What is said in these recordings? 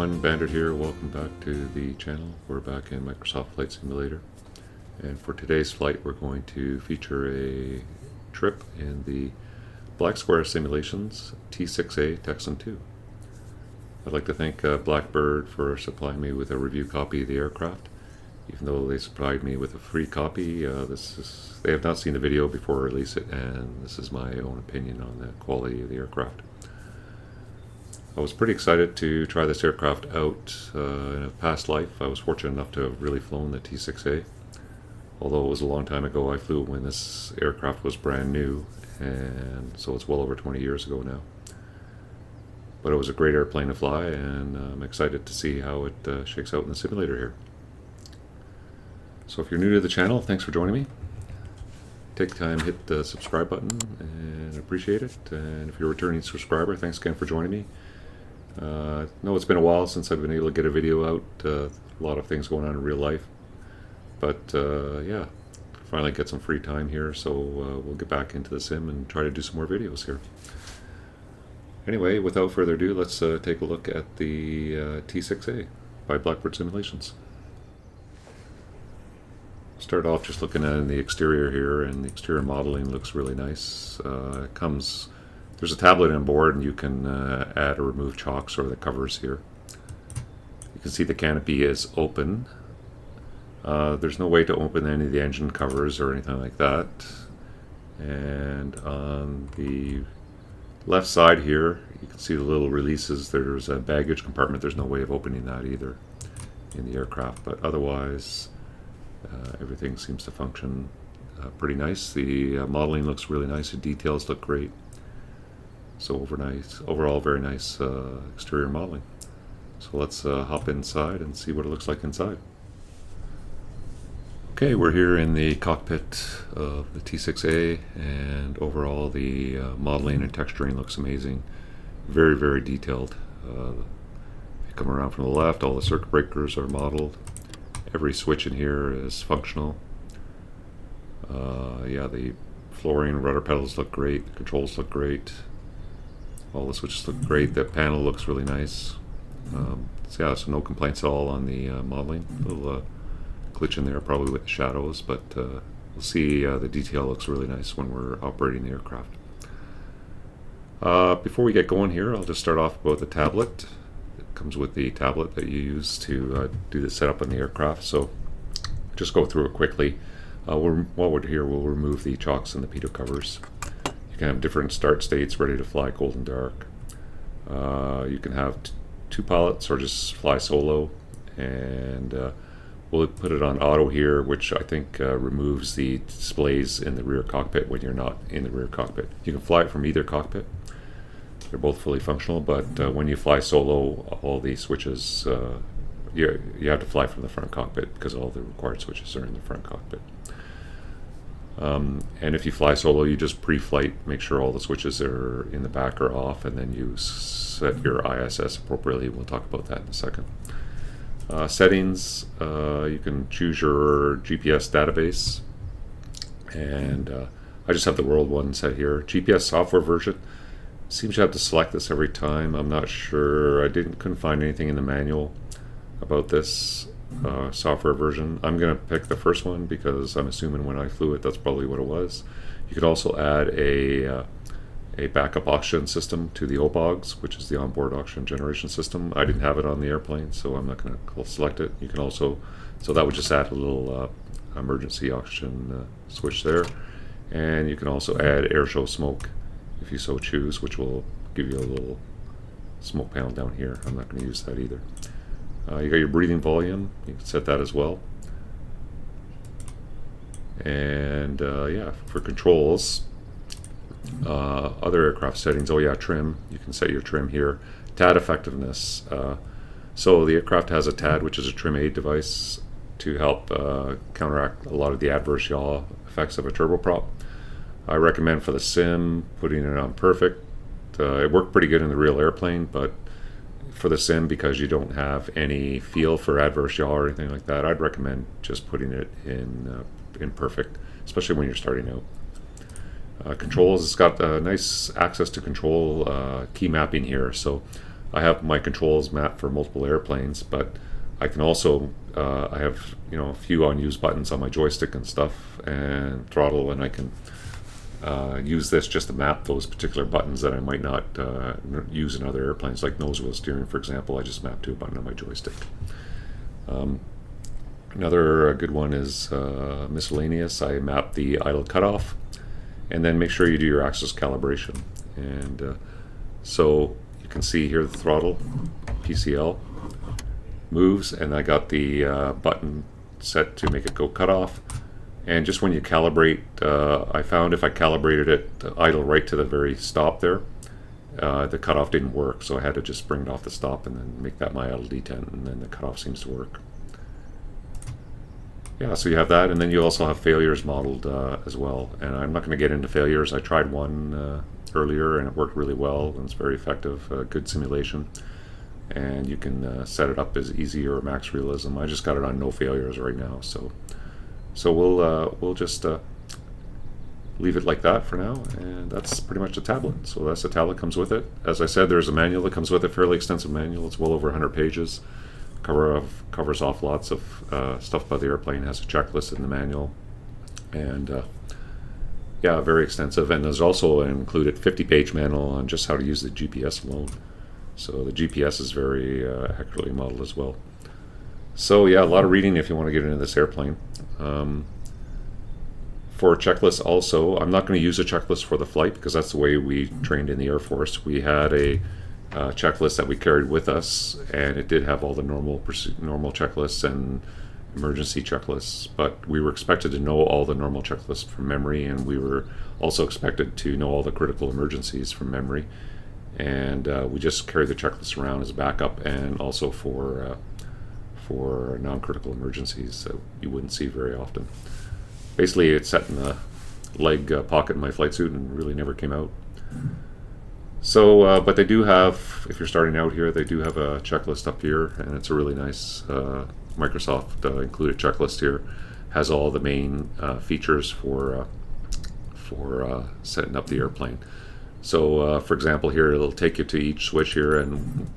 everyone, Bandit here. Welcome back to the channel. We're back in Microsoft Flight Simulator, and for today's flight we're going to feature a trip in the Blackbird Simulations T6A Texan II. I'd like to thank Blackbird for supplying me with a review copy of the aircraft. Even though they supplied me with a free copy, they have not seen the video before I release it, and this is my own opinion on the quality of the aircraft. I was pretty excited to try this aircraft out in a past life. I was fortunate enough to have really flown the T6A. Although it was a long time ago, I flew when this aircraft was brand new, and so it's well over 20 years ago now. But it was a great airplane to fly, and I'm excited to see how it shakes out in the simulator here. So if you're new to the channel, thanks for joining me. Take time, hit the subscribe button, and appreciate it. And if you're a returning subscriber, thanks again for joining me. No, it's been a while since I've been able to get a video out. A lot of things going on in real life. But yeah, finally get some free time here, so we'll get back into the sim and try to do some more videos here. Anyway, without further ado, let's take a look at the T6A by Blackbird Simulations. Start off just looking at the exterior here, and the exterior modeling looks really nice. There's a tablet on board, and you can add or remove chocks or the covers here. You can see the canopy is open. There's no way to open any of the engine covers or anything like that. And on the left side here, you can see the little releases. There's a baggage compartment. There's no way of opening that either in the aircraft, but otherwise everything seems to function pretty nice. The modeling looks really nice. The details look great. So overall very nice exterior modeling. So let's hop inside and see what it looks like inside. Okay, we're here in the cockpit of the T6A, and overall the modeling and texturing looks amazing. Very, very detailed. If you come around from the left, all the circuit breakers are modeled. Every switch in here is functional. Yeah, the flooring and rudder pedals look great. The controls look great. All the switches look great. The panel looks really nice. So yeah, so no complaints at all on the modeling. A little glitch in there probably with the shadows, but we'll see. The detail looks really nice when we're operating the aircraft. Before we get going here, I'll just start off about the tablet. Comes with the tablet that you use to do the setup on the aircraft, so just go through it quickly. While we're here, we'll remove the chocks and the pitot covers. You can have different start states, ready to fly cold and dark. You can have two pilots or just fly solo, and we'll put it on auto here, which I think removes the displays in the rear cockpit when you're not in the rear cockpit. You can fly it from either cockpit. They're both fully functional, but when you fly solo, all the switches, you have to fly from the front cockpit because all the required switches are in the front cockpit. And if you fly solo, you just pre-flight, make sure all the switches are in the back or off, and then you set your ISS appropriately. We'll talk about that in a second. Settings, you can choose your GPS database, and I just have the world one set here. GPS software version. Seems you have to select this every time. I'm not sure. Couldn't find anything in the manual about this software version. I'm going to pick the first one because I'm assuming when I flew it, that's probably what it was. You could also add a backup oxygen system to the OBOGs, which is the onboard oxygen generation system. I didn't have it on the airplane, so I'm not going to select it. You can also, so that would just add a little emergency oxygen switch there. And you can also add air show smoke if you so choose, which will give you a little smoke panel down here. I'm not going to use that either. You got your breathing volume. You can set that as well. And yeah, for controls, other aircraft settings. Oh yeah, trim. You can set your trim here. TAD effectiveness. So the aircraft has a TAD, which is a trim aid device to help counteract a lot of the adverse yaw effects of a turboprop. I recommend for the sim putting it on perfect. It worked pretty good in the real airplane, but for the sim, because you don't have any feel for adverse yaw or anything like that, I'd recommend just putting it in perfect, especially when you're starting out. Controls, it's got nice access to control key mapping here. So I have my controls mapped for multiple airplanes, but I can also I have a few unused buttons on my joystick and stuff and throttle, and I can use this just to map those particular buttons that I might not use in other airplanes, like nose wheel steering, for example. I just map to a button on my joystick. Another good one is miscellaneous. I map the idle cutoff, and then make sure you do your axis calibration. And so you can see here the throttle, PCL, moves, and I got the button set to make it go cutoff. And just when you calibrate, I found if I calibrated it idle right to the very stop there, the cutoff didn't work, so I had to just bring it off the stop and then make that my idle detent, and then the cutoff seems to work. Yeah, so you have that, and then you also have failures modeled as well. And I'm not going to get into failures. I tried one earlier, and it worked really well, and it's very effective, good simulation. And you can set it up as easy or max realism. I just got it on no failures right now, so we'll just leave it like that for now, and that's pretty much the tablet. So that's the tablet, comes with it. As I said, there's a manual that comes with it, fairly extensive manual. It's well over 100 pages. Covers off lots of stuff about the airplane, has a checklist in the manual, and yeah, very extensive. And there's also an included 50-page manual on just how to use the GPS alone. So the GPS is very accurately modeled as well. So yeah, a lot of reading if you want to get into this airplane. For checklists also, I'm not going to use a checklist for the flight because that's the way we trained in the Air Force. We had a checklist that we carried with us, and it did have all the normal checklists and emergency checklists, but we were expected to know all the normal checklists from memory, and we were also expected to know all the critical emergencies from memory. And we just carried the checklist around as a backup, and also for non-critical emergencies that you wouldn't see very often. Basically, it's set in the leg pocket in my flight suit and really never came out. So, but they do have, if you're starting out here, they do have a checklist up here, and it's a really nice Microsoft included checklist here. Has all the main features for setting up the airplane. So, for example, here it'll take you to each switch here, and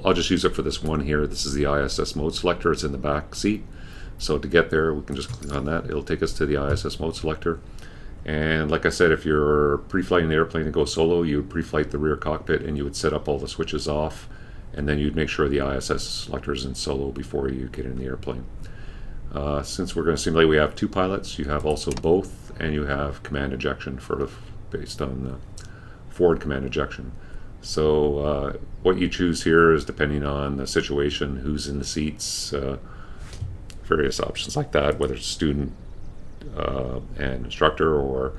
I'll just use it for this one here. This is the ISS mode selector. It's in the back seat. So to get there, we can just click on that. It'll take us to the ISS mode selector. And like I said, if you're pre-flighting the airplane to go solo, you would pre-flight the rear cockpit, and you would set up all the switches off, and then you'd make sure the ISS selector is in solo before you get in the airplane. Since we're going to simulate, we have two pilots. You have also both, and you have command ejection based on forward command ejection. So what you choose here is depending on the situation, who's in the seats, various options like that, whether it's student and instructor, or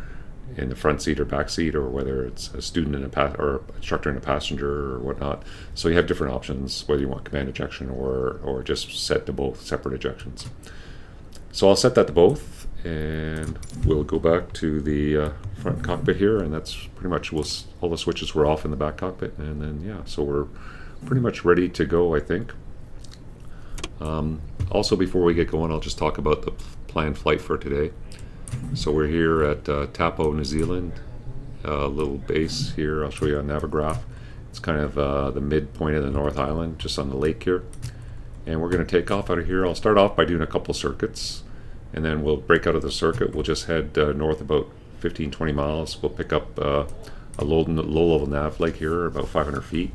in the front seat or back seat, or whether it's a student and or instructor and a passenger or whatnot. So you have different options, whether you want command ejection or just set to both separate ejections. So I'll set that to both, and we'll go back to the front cockpit here, and that's pretty much all the switches were off in the back cockpit, and then yeah, so we're pretty much ready to go, I think. Also, before we get going, I'll just talk about the planned flight for today. So we're here at Taupo, New Zealand, a little base here. I'll show you on Navigraph. It's kind of the midpoint of the North Island, just on the lake here. And we're going to take off out of here. I'll start off by doing a couple circuits, and then we'll break out of the circuit. We'll just head north about 15-20 miles. We'll pick up a low-level nav lake here, about 500 feet.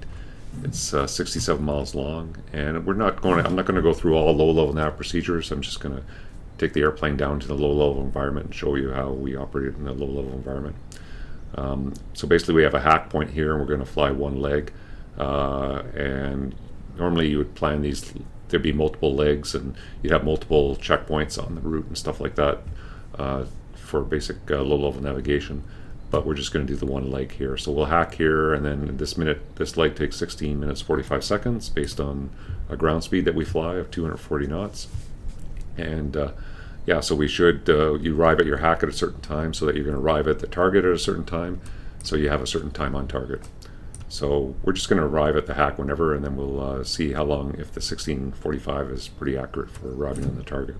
It's 67 miles long, and I'm not going to go through all low-level nav procedures. I'm just going to take the airplane down to the low-level environment and show you how we operate in the low-level environment. So basically, we have a hack point here, and we're going to fly one leg. And normally, you would plan these. There'd be multiple legs, and you'd have multiple checkpoints on the route and stuff like that for basic low-level navigation. But we're just going to do the one leg here. So we'll hack here, and then this leg takes 16 minutes 45 seconds based on a ground speed that we fly of 240 knots. And yeah, so we should you arrive at your hack at a certain time, so that you're going to arrive at the target at a certain time, so you have a certain time on target. So we're just going to arrive at the hack whenever, and then we'll see how long, if the 16:45 is pretty accurate for arriving on the target.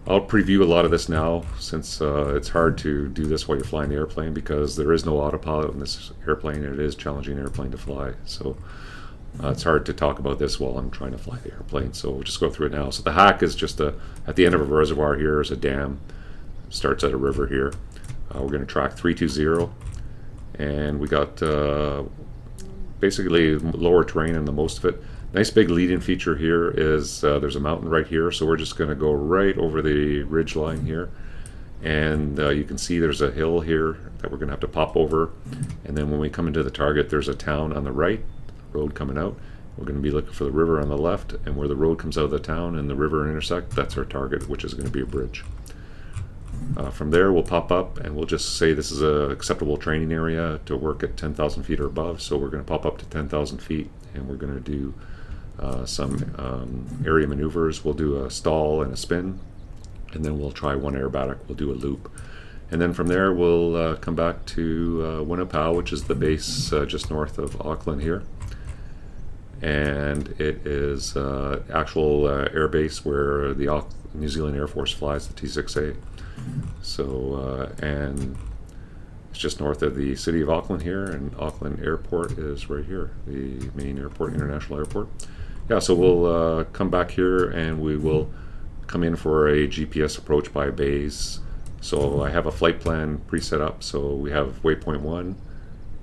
I'll preview a lot of this now, since it's hard to do this while you're flying the airplane, because there is no autopilot in this airplane, and it is a challenging airplane to fly. So It's hard to talk about this while I'm trying to fly the airplane, so we'll just go through it now. So the hack is just at the end of a reservoir. Here is a dam. It starts at a river here. We're going to track 320, and we got basically lower terrain in the most of it. Nice big lead-in feature here is there's a mountain right here, so we're just going to go right over the ridge line here. And you can see there's a hill here that we're going to have to pop over. And then when we come into the target, there's a town on the right, road coming out. We're going to be looking for the river on the left, and where the road comes out of the town and the river intersect, that's our target, which is going to be a bridge. From there, we'll pop up, and we'll just say this is an acceptable training area to work at 10,000 feet or above. So we're going to pop up to 10,000 feet, and we're going to do some area maneuvers. We'll do a stall and a spin, and then we'll try one aerobatic. We'll do a loop. And then from there, we'll come back to Whenuapai, which is the base just north of Auckland here. And it is actual air base where the New Zealand Air Force flies the T6A. So, and it's just north of the city of Auckland here, and Auckland Airport is right here, the main airport, international airport. Yeah, so we'll come back here, and we will come in for a GPS approach by bays. So I have a flight plan pre-set up. So we have waypoint 1,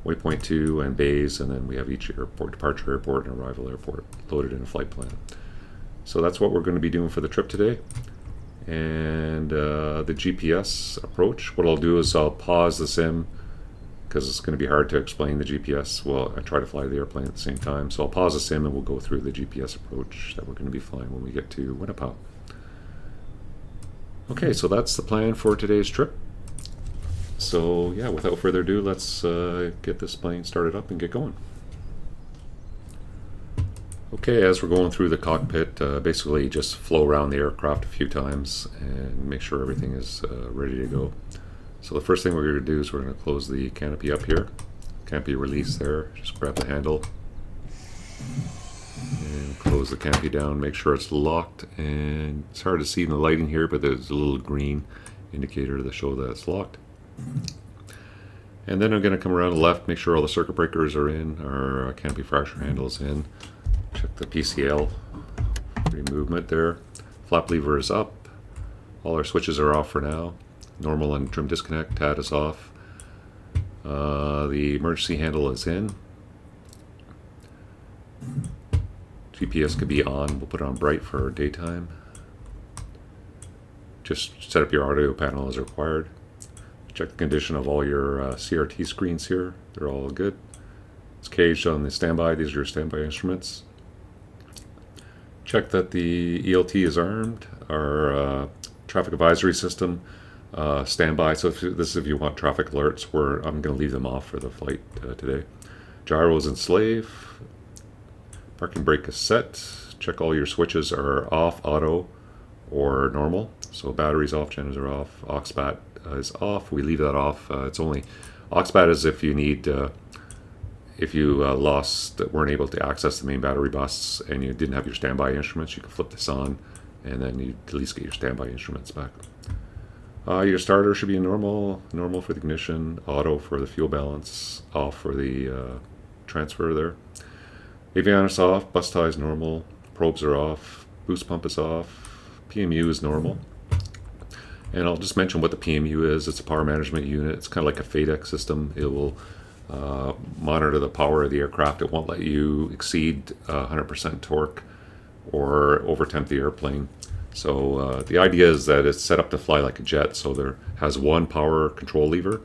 waypoint 2, and bays, and then we have each airport, departure airport and arrival airport loaded in a flight plan. So that's what we're going to be doing for the trip today. And the GPS approach, what I'll do is I'll pause the sim, because it's going to be hard to explain the GPS. Well, I try to fly the airplane at the same time. So I'll pause the sim and we'll go through the GPS approach that we're going to be flying when we get to Whenuapai. Okay, so that's the plan for today's trip. So yeah, without further ado, let's get this plane started up and get going. Okay, as we're going through the cockpit, basically just flow around the aircraft a few times and make sure everything is ready to go. So the first thing we're going to do is we're going to close the canopy up here. Canopy release there, just grab the handle and close the canopy down, make sure it's locked. And it's hard to see in the lighting here, but there's a little green indicator to show that it's locked. And then I'm going to come around the left, make sure all the circuit breakers are in, our canopy fracture handle is in. Check the PCL, free movement there. Flap lever is up. All our switches are off for now. Normal and trim disconnect, TAD is off. The emergency handle is in. GPS could be on, we'll put it on bright for daytime. Just set up your audio panel as required. Check the condition of all your CRT screens here, they're all good. It's caged on the standby, these are your standby instruments. Check that the ELT is armed, our traffic advisory system standby. So this is if you want traffic alerts, I'm going to leave them off for the flight today. Gyros and slave. Parking brake is set. Check all your switches are off, auto, or normal. So batteries off, generators are off, aux-bat is off. We leave that off. It's only aux-bat is if you need. If you weren't able to access the main battery bus and you didn't have your standby instruments, you can flip this on and then you at least get your standby instruments back. Your starter should be normal for the ignition, auto for the fuel balance, off for the transfer there. Avionics off, bus tie is normal, probes are off, boost pump is off, PMU is normal. And I'll just mention what the PMU is. It's a power management unit. It's kind of like a FADEC system. It will monitor the power of the aircraft. It won't let you exceed 100% torque or overtemp the airplane. So the idea is that it's set up to fly like a jet. So there has one power control lever,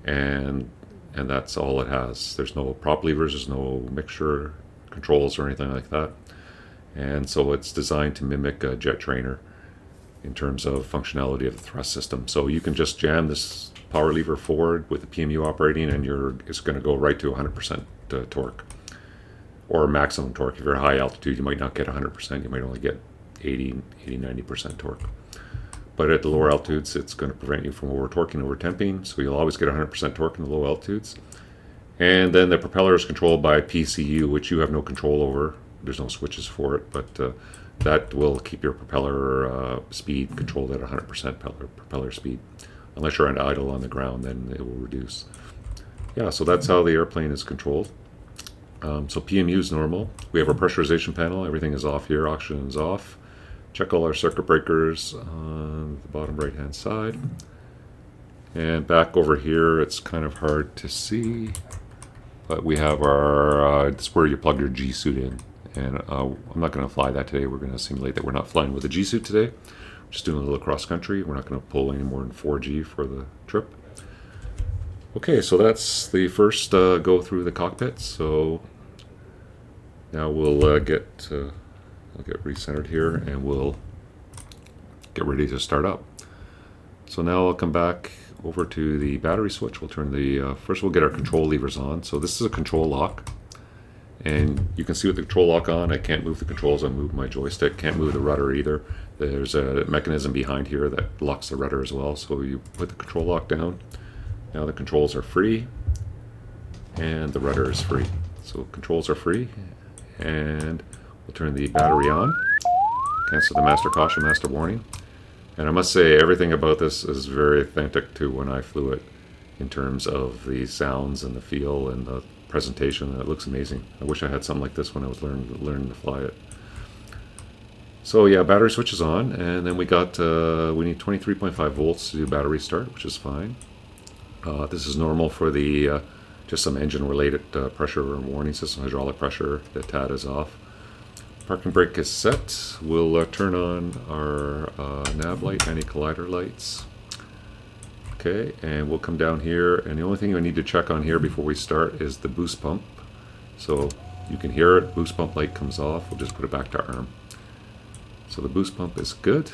and that's all it has. There's no prop levers. There's no mixture controls or anything like that. And so it's designed to mimic a jet trainer in terms of functionality of the thrust system. So you can just jam this power lever forward with the PMU operating and it's going to go right to 100% torque or maximum torque. If you're at high altitude, you might not get 100%, you might only get 80-90% torque. But at the lower altitudes, it's going to prevent you from over torquing, over temping, so you'll always get 100% torque in the low altitudes. And then the propeller is controlled by PCU, which you have no control over. There's no switches for it, but that will keep your propeller speed controlled at 100% propeller speed. Unless you're idle on the ground, then it will reduce. Yeah, so that's how the airplane is controlled. So PMU is normal. We have our pressurization panel. Everything is off here. Oxygen is off. Check all our circuit breakers on the bottom right hand side. And back over here, it's kind of hard to see, but we have our, it's where you plug your G suit in. And I'm not going to fly that today. We're going to simulate that we're not flying with a G suit today. We're just doing a little cross country. We're not going to pull any more than 4G for the trip. Okay, so that's the first go through the cockpit. So now we'll get recentered here, and we'll get ready to start up. So now I'll come back over to the battery switch. We'll turn the, first we'll get our control levers on. So this is a control lock. And you can see with the control lock on, I can't move the controls. I move my joystick. Can't move the rudder either. There's a mechanism behind here that locks the rudder as well. So you put the control lock down. Now the controls are free, and the rudder is free. So controls are free, and we'll turn the battery on. Cancel the master caution, master warning. And I must say, everything about this is very authentic to when I flew it, in terms of the sounds and the feel and the presentation. It looks amazing. I wish I had something like this when I was learning to fly it. So yeah, battery switch is on, and then we need 23.5 volts to do battery start, which is fine. This is normal for the just some engine-related pressure warning system, hydraulic pressure. The TAD is off. Parking brake is set. We'll turn on our nav light, anti-collider lights. Okay, and we'll come down here, and the only thing we need to check on here before we start is the boost pump. So you can hear it, boost pump light comes off. We'll just put it back to arm. So the boost pump is good.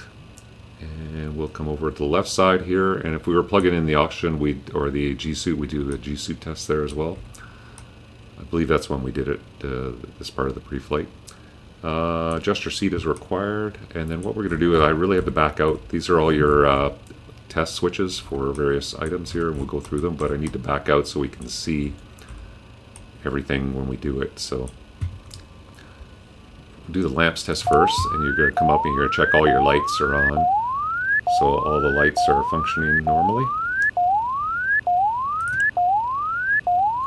And we'll come over to the left side here, and if we were plugging in the oxygen or the G suit, we do the G suit test there as well. I believe that's when we did it, this part of the pre-flight. Adjust your seat is required, and then what we're going to do is I really have to back out. These are all your test switches for various items here, and we'll go through them, but I need to back out so we can see everything when we do it. So we'll do the lamps test first, and you're going to come up and you're going to check all your lights are on. So all the lights are functioning normally.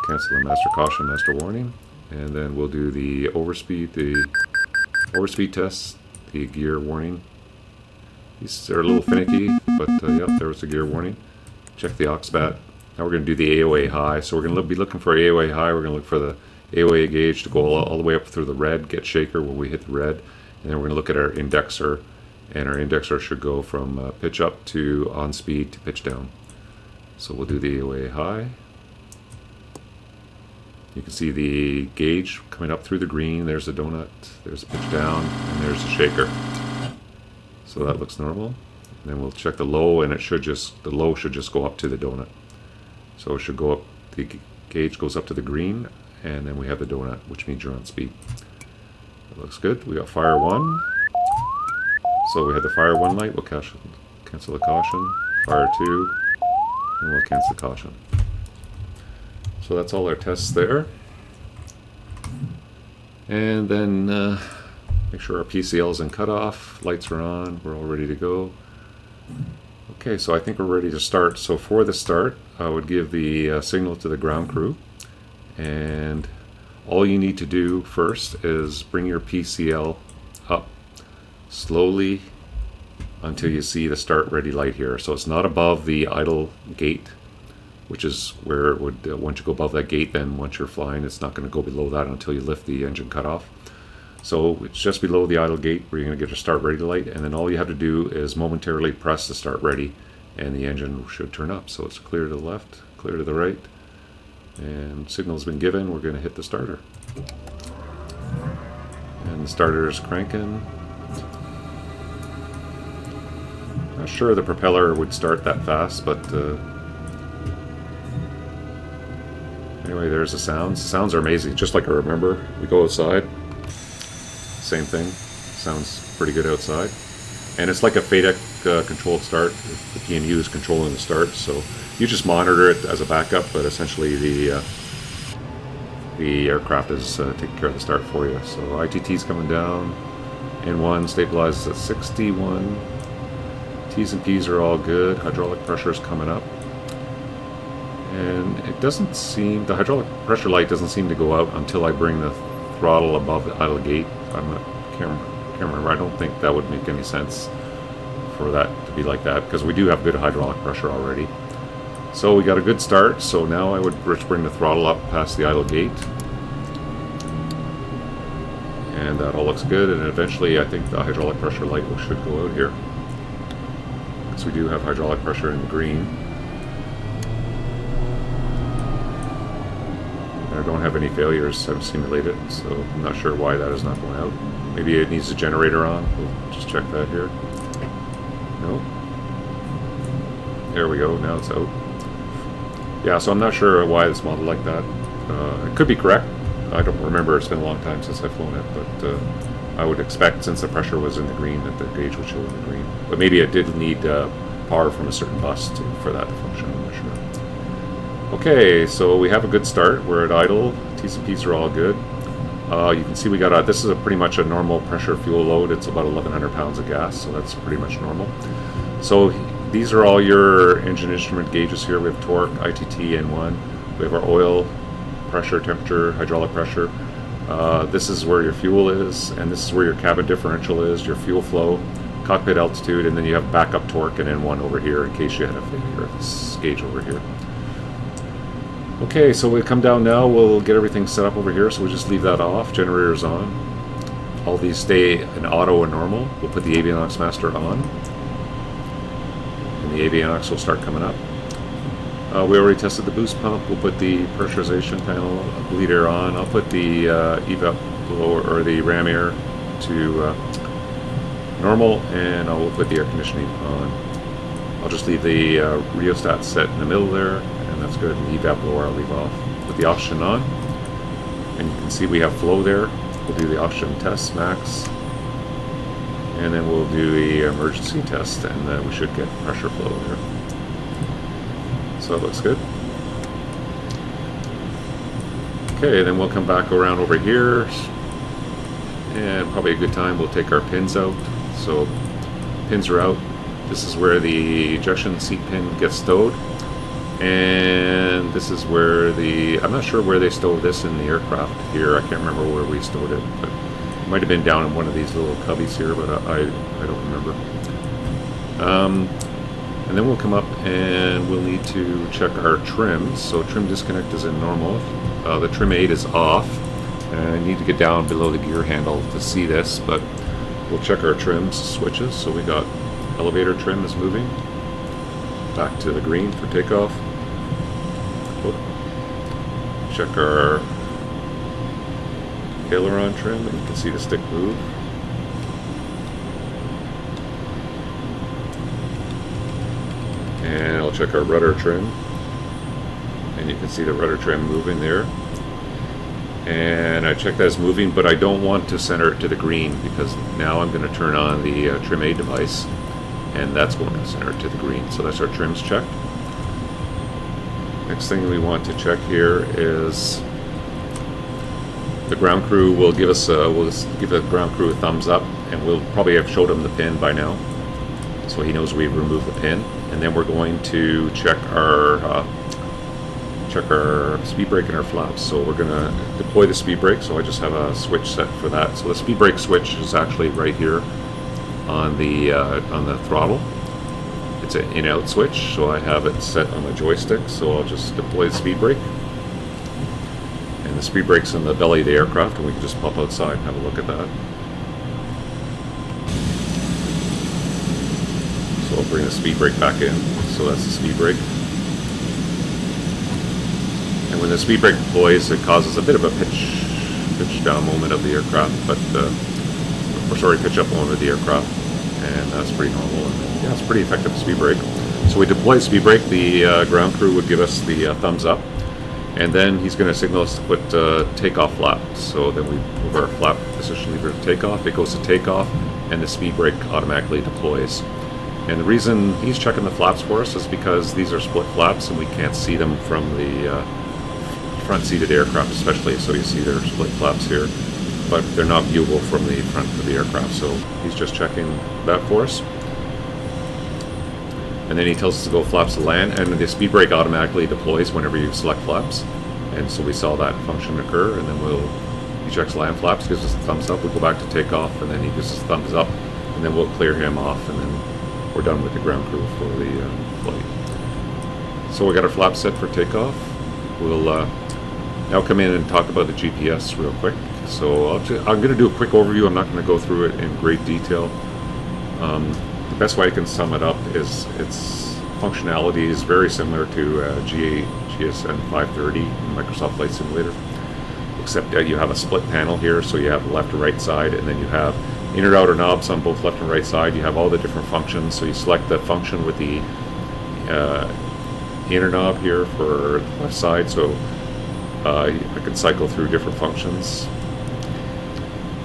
Cancel the master caution, master warning. And then we'll do the overspeed test, the gear warning. These are a little finicky, but yep, there was the gear warning. Check the aux bat. Now we're going to do the AOA high. So we're going to be looking for AOA high. We're going to look for the AOA gauge to go all the way up through the red, get shaker when we hit the red. And then we're going to look at our indexer. And our indexer should go from pitch up to on speed to pitch down. So we'll do the AOA high. You can see the gauge coming up through the green. There's the donut, there's the pitch down, and there's the shaker. So that looks normal. And then we'll check the low, and the low should just go up to the donut. So it should go up, the gauge goes up to the green, and then we have the donut, which means you're on speed. That looks good. We got fire 1. So we have the fire 1 light, we'll cancel the caution, fire 2, and we'll cancel the caution. So that's all our tests there. And then make sure our PCL is in cutoff, lights are on, we're all ready to go. Okay, so I think we're ready to start. So for the start, I would give the signal to the ground crew, and all you need to do first is bring your PCL up slowly until you see the start ready light here. So it's not above the idle gate, which is where it would, once you go above that gate, then once you're flying, it's not going to go below that until you lift the engine cutoff. So it's just below the idle gate where you're going to get your start ready light, and then all you have to do is momentarily press the start ready, and the engine should turn up. So it's clear to the left, clear to the right, and signal's been given. We're going to hit the starter. And the starter is cranking. Not sure the propeller would start that fast, but anyway, there's the sounds. The sounds are amazing, just like I remember. We go outside, same thing. Sounds pretty good outside. And it's like a FADEC controlled start. The PMU is controlling the start, so you just monitor it as a backup, but essentially the aircraft is taking care of the start for you. So ITT is coming down. N1 stabilizes at 61. T's and P's are all good. Hydraulic pressure is coming up. And it doesn't seem, the hydraulic pressure light doesn't seem to go out until I bring the throttle above the idle gate. Can't remember. I don't think that would make any sense for that to be like that, because we do have good hydraulic pressure already. So we got a good start. So now I would bring the throttle up past the idle gate. And that all looks good, and eventually I think the hydraulic pressure light should go out here. Because we do have hydraulic pressure in the green. I don't have any failures I've simulated, so I'm not sure why that is not going out. Maybe it needs a generator on. We'll just check that here. No. There we go, now it's out. Yeah, so I'm not sure why it's modeled like that. It could be correct. I don't remember, it's been a long time since I've flown it, but I would expect, since the pressure was in the green, that the gauge would show in the green. But maybe it did need power from a certain bus for that to function, I'm not sure. Okay, so we have a good start. We're at idle. TCPs are all good. You can see we got this is pretty much a normal pressure fuel load. It's about 1,100 pounds of gas, so that's pretty much normal. So these are all your engine instrument gauges here. We have torque, ITT, N1. We have our oil pressure, temperature, hydraulic pressure. This is where your fuel is, and this is where your cabin differential is, your fuel flow, cockpit altitude, and then you have backup torque and N1 over here in case you had a failure of this gauge over here. Okay, so we come down now, we'll get everything set up over here, so we'll just leave that off, generators on. All these stay in auto and normal. We'll put the avionics master on, and the avionics will start coming up. We already tested the boost pump. We'll put the pressurization panel, bleed air on. I'll put the evap blower, or the ram air, to normal, and I'll put the air conditioning on. I'll just leave the rheostat set in the middle there, and that's good. And the evap blower I'll leave off. Put the oxygen on, and you can see we have flow there. We'll do the oxygen test, max, and then we'll do the emergency test, and we should get pressure flow there. So it looks good. Okay, then we'll come back around over here, and probably a good time we'll take our pins out. So pins are out. This is where the ejection seat pin gets stowed, and this is where I'm not sure where they stowed this in the aircraft here. I can't remember where we stowed it, but it might have been down in one of these little cubbies here, but I don't remember. And then we'll come up and we'll need to check our trims. So trim disconnect is in normal. The trim aid is off, and I need to get down below the gear handle to see this, but we'll check our trims switches. So we got elevator trim is moving back to the green for takeoff. Check our aileron trim, and you can see the stick move. And I'll check our rudder trim, and you can see the rudder trim moving there. And I check that it's moving, but I don't want to center it to the green, because now I'm going to turn on the trim aid device, and that's going to center it to the green. So that's our trims checked. Next thing we want to check here is the ground crew will give us we'll just give the ground crew a thumbs up, and we'll probably have showed him the pin by now, so he knows we've removed the pin. And then we're going to check our speed brake and our flaps. So we're going to deploy the speed brake. So I just have a switch set for that. So the speed brake switch is actually right here on the throttle. It's an in-out switch, so I have it set on the joystick. So I'll just deploy the speed brake, and the speed brake's in the belly of the aircraft, and we can just pop outside and have a look at that. So I'll bring the speed brake back in. So that's the speed brake. And when the speed brake deploys, it causes a bit of a pitch down moment of the aircraft, but pitch up moment of the aircraft, and that's pretty normal. And yeah, it's pretty effective speed brake. So we deploy speed brake. The ground crew would give us the thumbs up, and then he's going to signal us to put takeoff flap. So then we move our flap position lever to takeoff. It goes to takeoff, and the speed brake automatically deploys. And the reason he's checking the flaps for us is because these are split flaps, and we can't see them from the front-seated aircraft especially. So you see their split flaps here, but they're not viewable from the front of the aircraft. So he's just checking that for us. and then he tells us to go flaps to land, and the speed brake automatically deploys whenever you select flaps. And so we saw that function occur, and then he checks land flaps, gives us a thumbs up, we go back to takeoff, and then he gives us a thumbs up, and then we'll clear him off, and then we're done with the ground crew for the flight. So we got our flaps set for takeoff. We'll now come in and talk about the GPS real quick. So I'm going to do a quick overview. I'm not going to go through it in great detail. The best way I can sum it up is its functionality is very similar to GSN 530 in Microsoft Flight Simulator, except that you have a split panel here, so you have the left and right side, and then you have inner and outer knobs on both left and right side. You have all the different functions, so you select the function with the inner knob here for the left side, so I can cycle through different functions.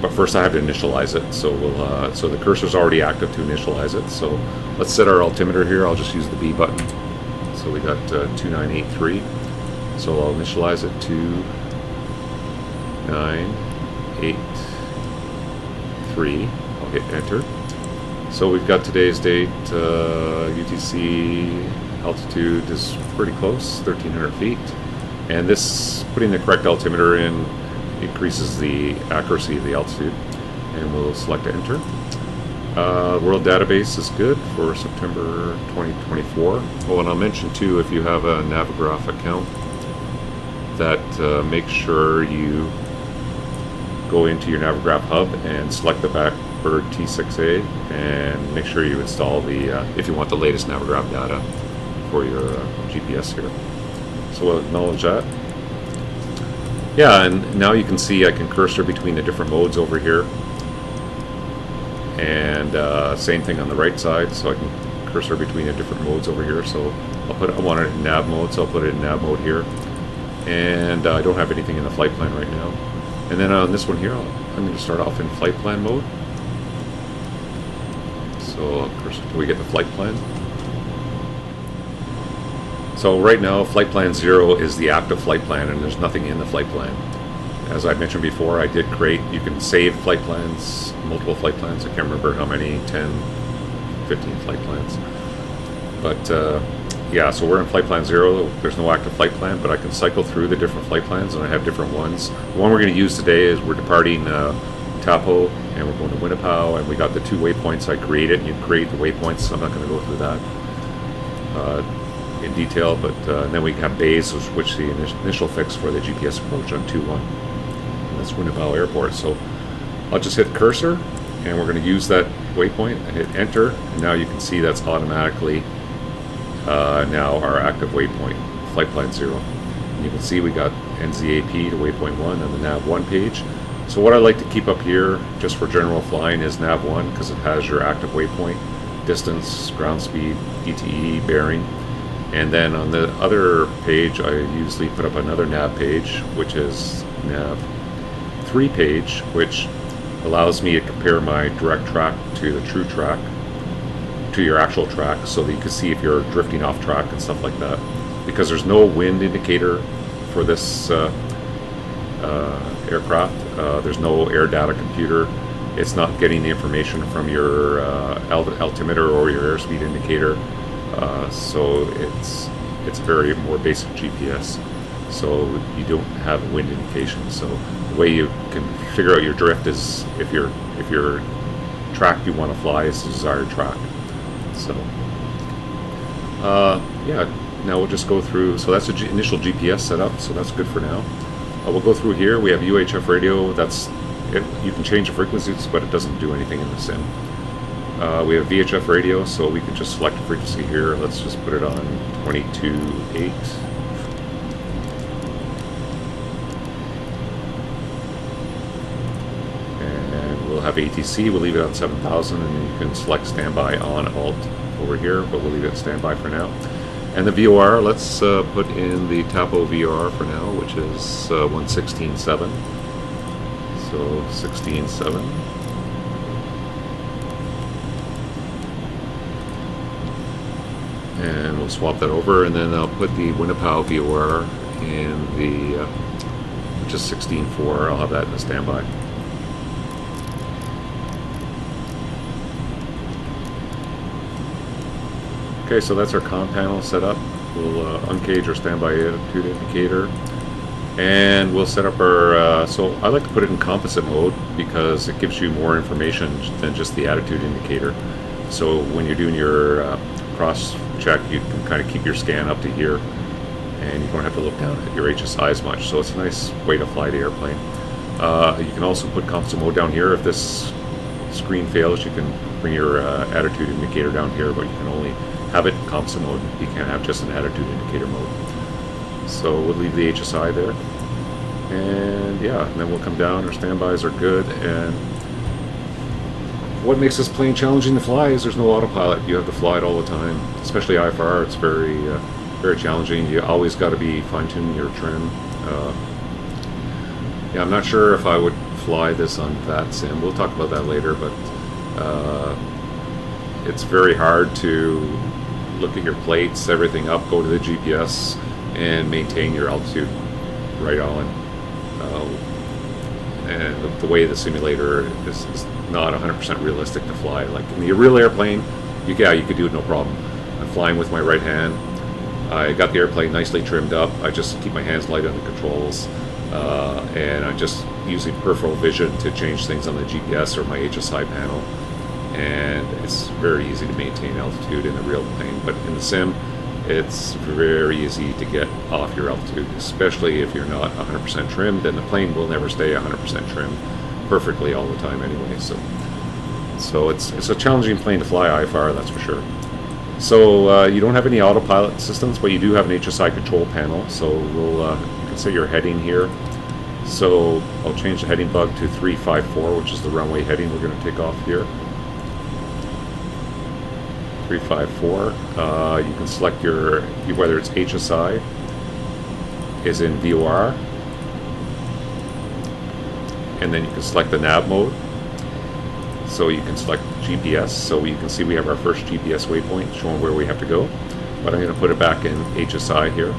But first I have to initialize it, so so the cursor's already active to initialize it. So let's set our altimeter here. I'll just use the B button. So we got 2983. So I'll initialize it to 983. I'll hit enter. So we've got today's date. UTC altitude is pretty close, 1,300 feet. And this, putting the correct altimeter in, increases the accuracy of the altitude. And we'll select enter. World database is good for September 2024. Oh, and I'll mention too, if you have a Navigraph account, that make sure you go into your Navigraph hub and select the Blackbird T6A and make sure you install the, if you want the latest Navigraph data for your GPS here. So we'll acknowledge that. Yeah, and now you can see I can cursor between the different modes over here. And same thing on the right side, so I can cursor between the different modes over here. So I want it in nav mode, so I'll put it in nav mode here. And I don't have anything in the flight plan right now. And then on this one here, I'm going to start off in flight plan mode. So I'll cursor till we get the flight plan. So right now, flight plan 0 is the active flight plan, and there's nothing in the flight plan. As I mentioned before, I did create, you can save flight plans, multiple flight plans. I can't remember how many, 10, 15 flight plans. But yeah, so we're in flight plan 0. There's no active flight plan, but I can cycle through the different flight plans, and I have different ones. The one we're going to use today is we're departing Taupo, and we're going to Whenuapai, and we got the 2 waypoints I created, and you create the waypoints, so I'm not going to go through that in detail, but then we have bays, which is the initial fix for the GPS approach on 2-1. That's Whenuapai Airport. So I'll just hit cursor, and we're going to use that waypoint and hit enter, and now you can see that's automatically now our active waypoint, flight plan 0. And you can see we got NZAP to waypoint 1 on the nav 1 page. So what I like to keep up here just for general flying is nav 1, because it has your active waypoint, distance, ground speed, ETE, bearing. And then on the other page, I usually put up another nav page, which is nav 3 page, which allows me to compare my direct track to the true track, to your actual track, so that you can see if you're drifting off track and stuff like that. Because there's no wind indicator for this aircraft, there's no air data computer. It's not getting the information from your altimeter or your airspeed indicator. So it's very more basic GPS. So you don't have wind indication. So the way you can figure out your drift is if your track you want to fly is the desired track. So yeah, now we'll just go through. So that's the initial GPS setup. So that's good for now. We'll go through here. We have UHF radio. That's it. You can change the frequencies, but it doesn't do anything in the sim. We have VHF radio, so we can just select a frequency here. Let's just put it on 22.8. And we'll have ATC. We'll leave it on 7,000, and you can select standby on alt over here, but we'll leave it standby for now. And the VOR, let's put in the Taupo VOR for now, which is 116.7. So 16.7. And we'll swap that over, and then I'll put the Whenuapai VOR in the, which is 16.4. I'll have that in the standby. Okay, so that's our comm panel set up. We'll uncage our standby attitude indicator, and we'll set up our, so I like to put it in composite mode because it gives you more information than just the attitude indicator. So when you're doing your cross check, you can kind of keep your scan up to here, and you don't have to look down at your HSI as much. So it's a nice way to fly the airplane. You can also put composite mode down here. If this screen fails, you can bring your attitude indicator down here, but you can only have it in composite mode. You can't have just an attitude indicator mode. So we'll leave the HSI there, and yeah, and then we'll come down. Our standbys are good, and what makes this plane challenging to fly is there's no autopilot. You have to fly it all the time, especially IFR. It's very very challenging. You always got to be fine-tuning your trim. Yeah, I'm not sure if I would fly this on VATSIM. We'll talk about that later, but it's very hard to look at your plates, everything up, go to the GPS, and maintain your altitude right on. And the way the simulator is not 100% realistic to fly. Like in the real airplane, you could do it no problem. I'm flying with my right hand. I got the airplane nicely trimmed up. I just keep my hands light on the controls, and I'm just using peripheral vision to change things on the GPS or my HSI panel. And it's very easy to maintain altitude in the real plane, but in the sim, it's very easy to get off your altitude, especially if you're not 100% trimmed, and the plane will never stay 100% trimmed perfectly all the time anyway. So it's a challenging plane to fly IFR, that's for sure. So you don't have any autopilot systems, but you do have an HSI control panel. So we'll you can set your heading here. So I'll change the heading bug to 354, which is the runway heading we're going to take off here. 354. You can select whether it's HSI is in VOR, and then you can select the nav mode. So you can select GPS. So you can see we have our first GPS waypoint showing where we have to go. But I'm going to put it back in HSI here,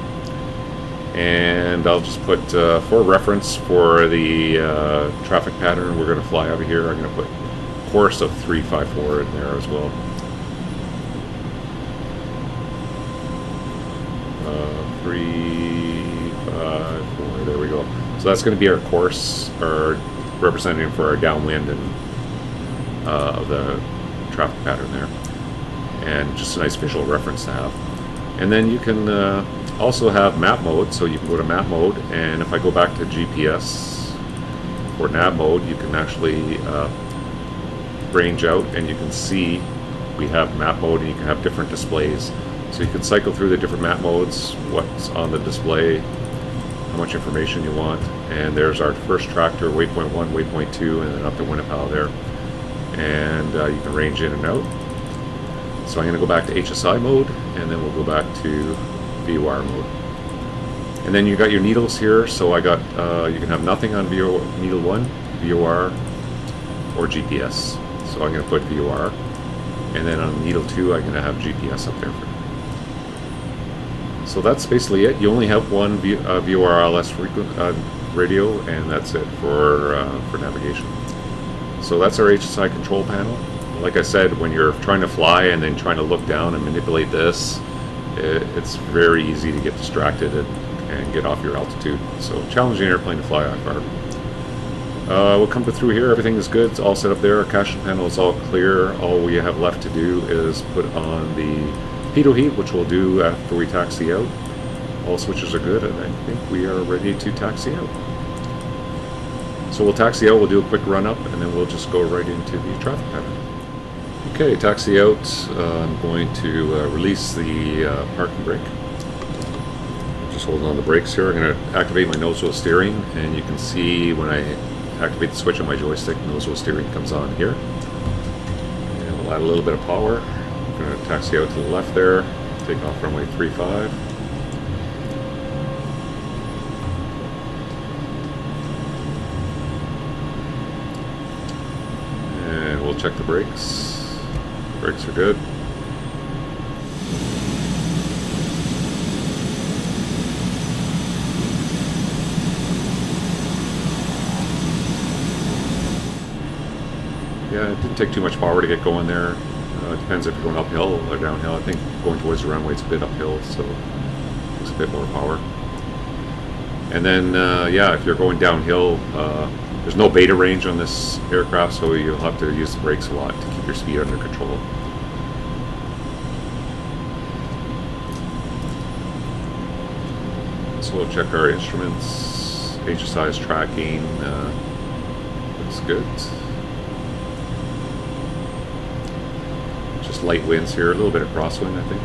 and I'll just put for reference for the traffic pattern we're going to fly out of here. I'm going to put course of 354 in there as well. 354, there we go. So that's going to be our course, or representative for our downwind and of the traffic pattern there, and just a nice visual reference to have. And then you can also have map mode, so you can go to map mode, and if I go back to GPS or nav mode, you can actually range out, and you can see we have map mode, and you can have different displays. So you can cycle through the different map modes, what's on the display, how much information you want. And there's our first tractor, waypoint 1, waypoint 2, and then up to Whenuapai there. And you can range in and out. So I'm going to go back to HSI mode, and then we'll go back to VOR mode. And then you got your needles here. So I got, you can have nothing on needle 1, VOR, or GPS. So I'm going to put VOR. And then on needle 2, I'm going to have GPS up there for you. So that's basically it. You only have one VOR ILS radio, and that's it for navigation. So that's our HSI control panel. Like I said, when you're trying to fly and then trying to look down and manipulate this, it's very easy to get distracted and get off your altitude. So challenging airplane to fly IFR. We'll come through here. Everything is good. It's all set up there. Our caution panel is all clear. All we have left to do is put on the pitot heat, which we'll do after we taxi out. All switches are good, and I think we are ready to taxi out. So we'll taxi out, we'll do a quick run up, and then we'll just go right into the traffic pattern. Okay, taxi out. I'm going to release the parking brake. Just holding on the brakes here. I'm going to activate my nose wheel steering, and you can see when I activate the switch on my joystick, nose wheel steering comes on here. And we'll add a little bit of power. I'm going to taxi out to the left there, take off runway 35. And we'll check the brakes. Brakes are good. Yeah, it didn't take too much power to get going there. It depends if you're going uphill or downhill. I think going towards the runway is a bit uphill, so it's a bit more power. And then, yeah, if you're going downhill, there's no beta range on this aircraft, so you'll have to use the brakes a lot to keep your speed under control. So we'll check our instruments. HSI is tracking. Looks good. Just light winds here, a little bit of crosswind, I think.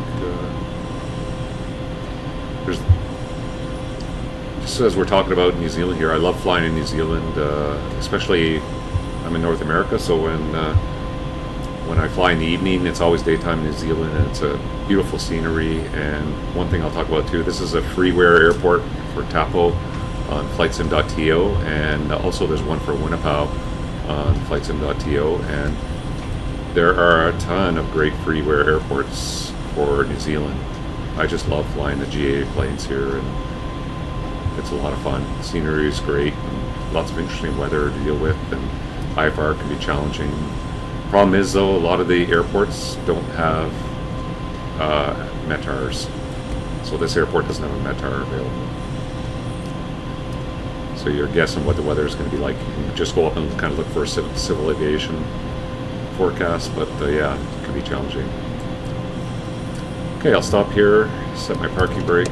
Just as we're talking about New Zealand here, I love flying in New Zealand, especially I'm in North America, so when I fly in the evening, it's always daytime in New Zealand, and it's a beautiful scenery. And one thing I'll talk about too, this is a freeware airport for Taupo on flightsim.to, and also there's one for Whenuapai on flightsim.to, and there are a ton of great freeware airports for New Zealand. I just love flying the GA planes here, and it's a lot of fun. The scenery is great, and lots of interesting weather to deal with, and IFR can be challenging. Problem is though, a lot of the airports don't have METARs, so this airport doesn't have a METAR available. So you're guessing what the weather is going to be like. You can just go up and kind of look for a civil aviation forecast, but yeah, it can be challenging. Okay, I'll stop here, set my parking brake.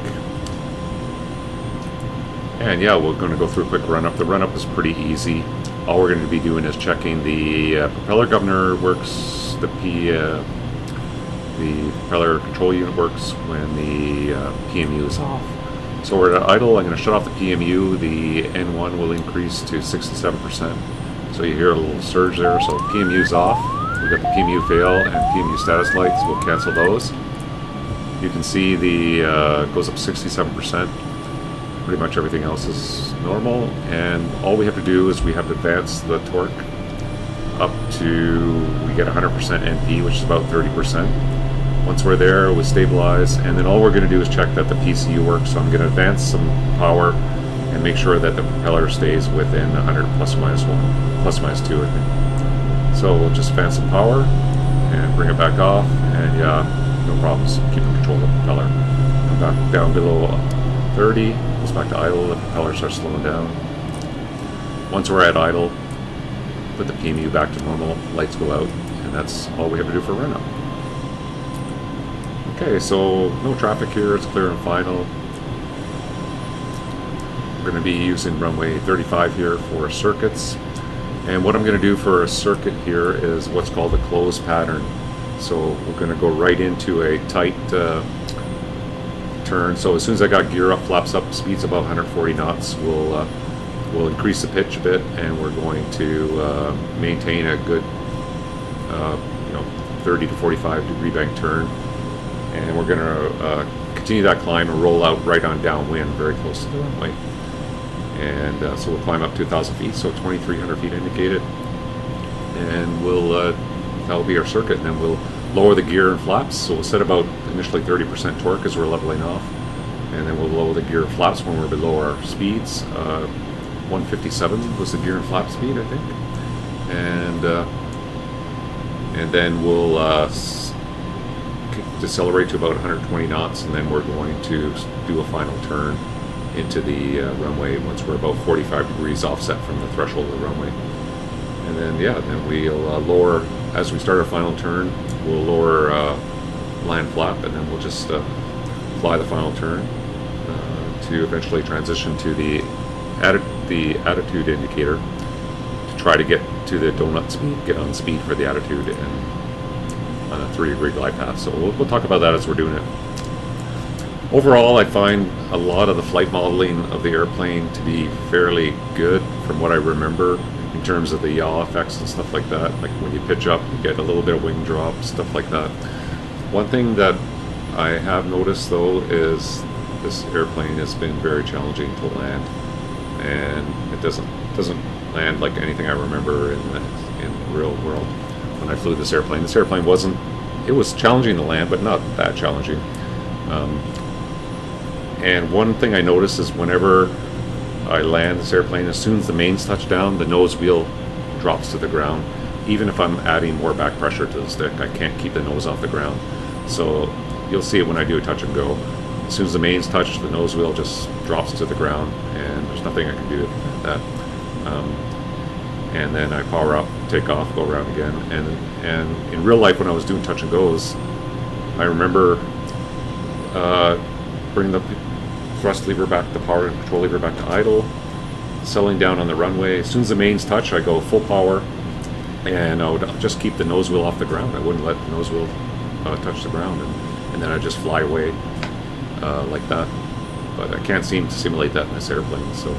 And yeah, we're going to go through a quick run-up. The run-up is pretty easy. All we're going to be doing is checking the propeller governor works, the propeller control unit works when the PMU is off. So we're at idle. I'm going to shut off the PMU. The N1 will increase to 67%. So you hear a little surge there. So PMU is off. We've got the PMU fail and PMU status lights. We'll cancel those. You can see the goes up 67%. Pretty much everything else is normal, and all we have to do is we have to advance the torque up to, we get 100% NP, which is about 30%. Once we're there, we stabilize, and then all we're going to do is check that the PCU works. So I'm going to advance some power and make sure that the propeller stays within 100 plus or minus 1, plus or minus 2, I think. So we'll just advance some power and bring it back off, and yeah, no problems. Keeping control of the propeller. Come back down below 30. Goes back to idle, the propeller starts slowing down. Once we're at idle, put the PMU back to normal, lights go out, and that's all we have to do for a run-up. Okay, so no traffic here, it's clear and final. We're going to be using runway 35 here for circuits. And what I'm going to do for a circuit here is what's called a closed pattern. So we're going to go right into a tight turn. So as soon as I got gear up, flaps up, speeds above 140 knots, we'll increase the pitch a bit, and we're going to maintain a good 30 to 45 degree bank turn, and we're going to continue that climb and roll out right on downwind, very close to the runway. And so we'll climb up to 1,000 feet, so 2,300 feet indicated, and that'll be our circuit. And then we'll lower the gear and flaps. So we'll set about initially 30% torque as we're leveling off, and then we'll lower the gear and flaps when we're below our speeds. 157 was the gear and flap speed, I think, and then we'll decelerate to about 120 knots, and then we're going to do a final turn into the runway once we're about 45 degrees offset from the threshold of the runway. And then then we'll lower, as we start our final turn, we'll lower land flap, and then we'll just fly the final turn to eventually transition to the attitude indicator to try to get to the donut speed, get on speed for the attitude, and on a 3-degree glide path. So we'll talk about that as we're doing it. Overall, I find a lot of the flight modeling of the airplane to be fairly good from what I remember in terms of the yaw effects and stuff like that. Like when you pitch up, you get a little bit of wing drop, stuff like that. One thing that I have noticed though is this airplane has been very challenging to land, and it doesn't land like anything I remember in the real world. When I flew this airplane it was challenging to land, but not that challenging. And one thing I noticed is whenever I land this airplane, as soon as the mains touch down, the nose wheel drops to the ground even if I'm adding more back pressure to the stick, I can't keep the nose off the ground. So you'll see it when I do a touch and go. As soon as the main's touched, the nose wheel just drops to the ground, and there's nothing I can do to that. And then I power up, take off, go around again. And in real life, when I was doing touch and goes, I remember bringing the thrust lever back, the power and control lever back to idle, settling down on the runway. As soon as the mains touch, I go full power, and I would just keep the nose wheel off the ground. I wouldn't let the nose wheel touch the ground, and then I'd just fly away like that. But I can't seem to simulate that in this airplane, so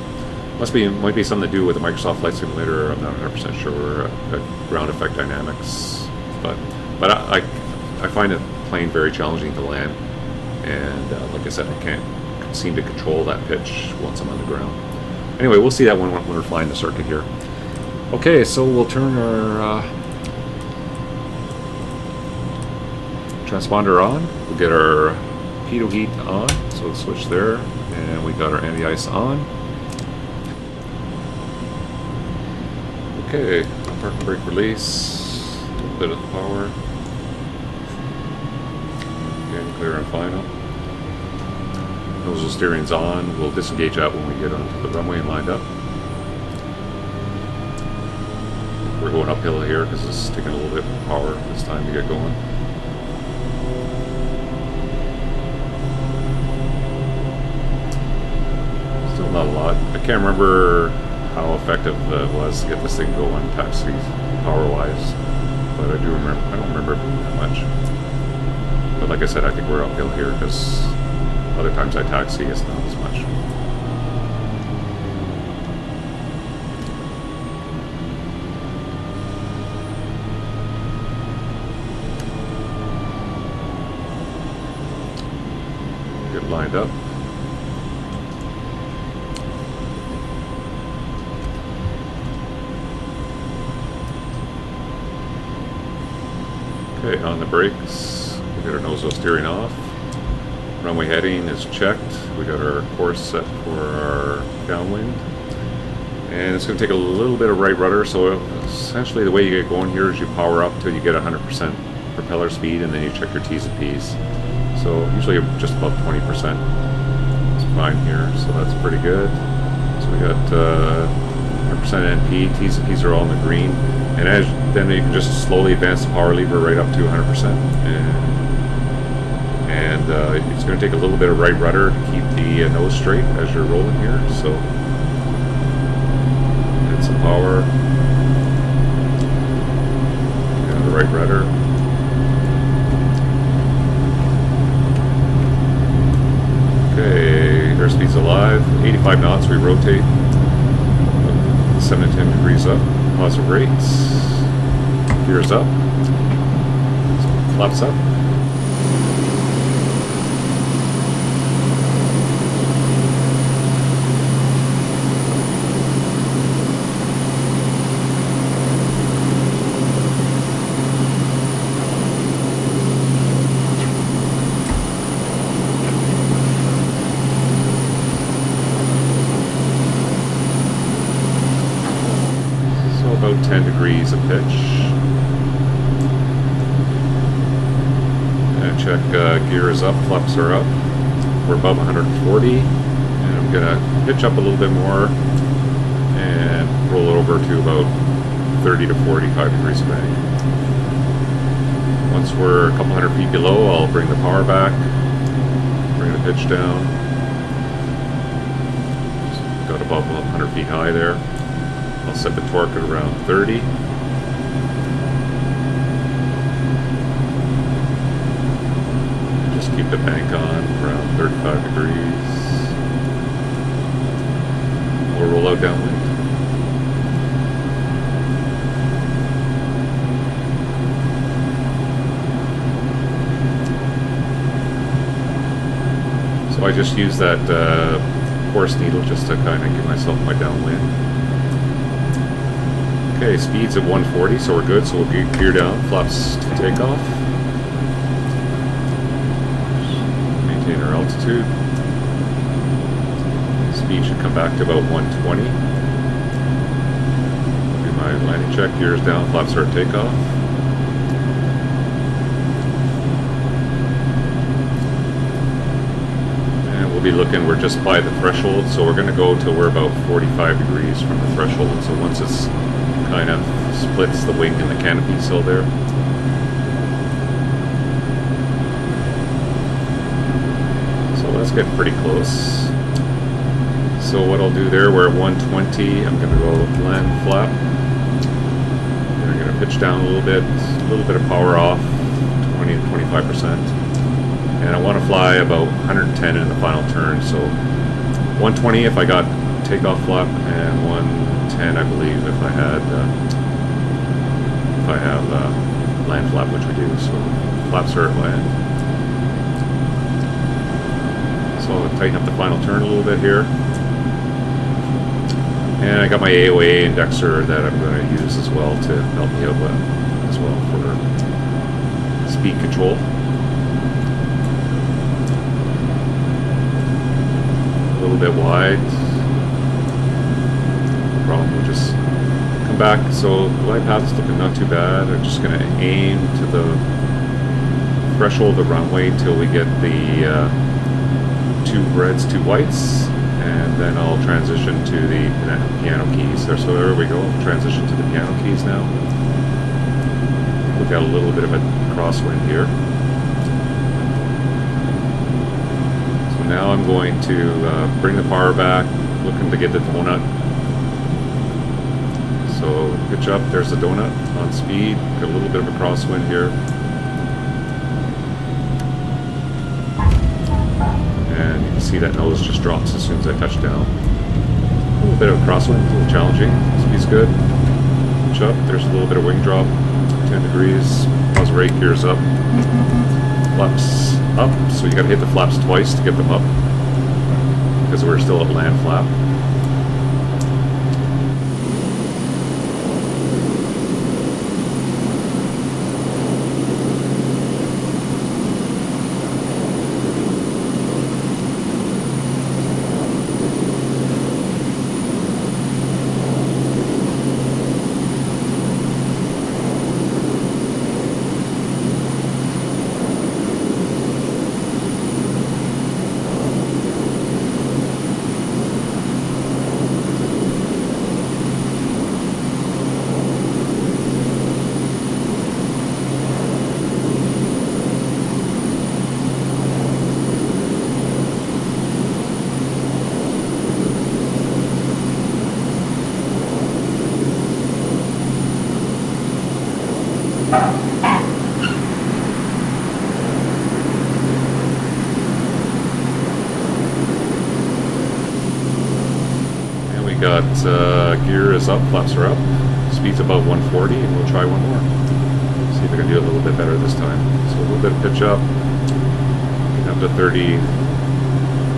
might be something to do with the Microsoft Flight Simulator. I'm not 100% sure. Ground effect dynamics, but I find the plane very challenging to land, and like I said, I can't seem to control that pitch once I'm on the ground. Anyway, we'll see that when we're flying the circuit here. Okay, so we'll turn our transponder on. We'll get our pitot heat on, so we'll switch there, and we got our anti-ice on. Okay, park and brake release, a little bit of the power. Again, clear and final. Nozzle steering's on. We'll disengage that when we get onto the runway and lined up. We're going uphill here because this is taking a little bit of power this time to get going. Still not a lot. I can't remember how effective it was to get this thing going taxi power-wise, but I don't remember it being that much. But like I said, I think we're uphill here because other times I taxi, it's not as much. Get lined up. Okay, on the brakes, we got our nose wheel steering off. Runway heading is checked. We got our course set for our downwind. And it's going to take a little bit of right rudder, so essentially the way you get going here is you power up till you get 100% propeller speed, and then you check your T's and P's. So usually just above 20%. It's fine here, so that's pretty good. So we got 100% NP, T's and P's are all in the green. And then you can just slowly advance the power lever right up to 100%. And it's going to take a little bit of right rudder to keep the nose straight as you're rolling here. So get some power. And the right rudder. Okay, airspeed's alive. 85 knots. We rotate 7 to 10 degrees up. Positive rates. Gears up. Flaps up. About 10 degrees of pitch. And check gear is up, flaps are up. We're above 140. And I'm going to pitch up a little bit more and roll it over to about 30 to 45 degrees of bank. Once we're a couple hundred feet below, I'll bring the power back, bring the pitch down. Just got above 100 feet high there. I'll set the torque at around 30. Just keep the bank on around 35 degrees. We'll roll out downwind. So I just use that course needle just to kind of give myself my downwind. Okay, speed's at 140, so we're good. So we'll gear down, flaps to takeoff. Maintain our altitude. Speed should come back to about 120. I'll do my landing check, gears down, flaps are at takeoff. And we'll be looking, we're just by the threshold, so we're going to go till we're about 45 degrees from the threshold. So once it's kind of splits the wing and the canopy still there. So that's getting pretty close. So what I'll do there, we're at 120, I'm going to go land flap. I'm going to pitch down a little bit of power off, 20 to 25%. And I want to fly about 110 in the final turn, so 120 if I got takeoff flap, and 110 I believe if I have land flap, which we do. So flaps are at land. So I'll tighten up the final turn a little bit here. And I got my AOA indexer that I'm going to use as well to help me out as well for speed control. A little bit wide. No problem. We'll just come back. So glide path is looking not too bad. I'm just going to aim to the threshold of the runway until we get the 2 reds, 2 whites. And then I'll transition to the piano keys there. So there we go. Transition to the piano keys now. We've got a little bit of a crosswind here. So now I'm going to bring the power back, looking to get the donut. So pitch up, there's the donut on speed. Got a little bit of a crosswind here. And you can see that nose just drops as soon as I touch down. A little bit of a crosswind, a little challenging. Speed's good. Pitch up, there's a little bit of wing drop. 10 degrees. Pause rate, gears up. Flaps up. So you gotta hit the flaps twice to get them up, because we're still at land flap. Gear is up, flaps are up, speed's about 140, and we'll try one more. See if I can do it a little bit better this time. So a little bit of pitch up, up to 30,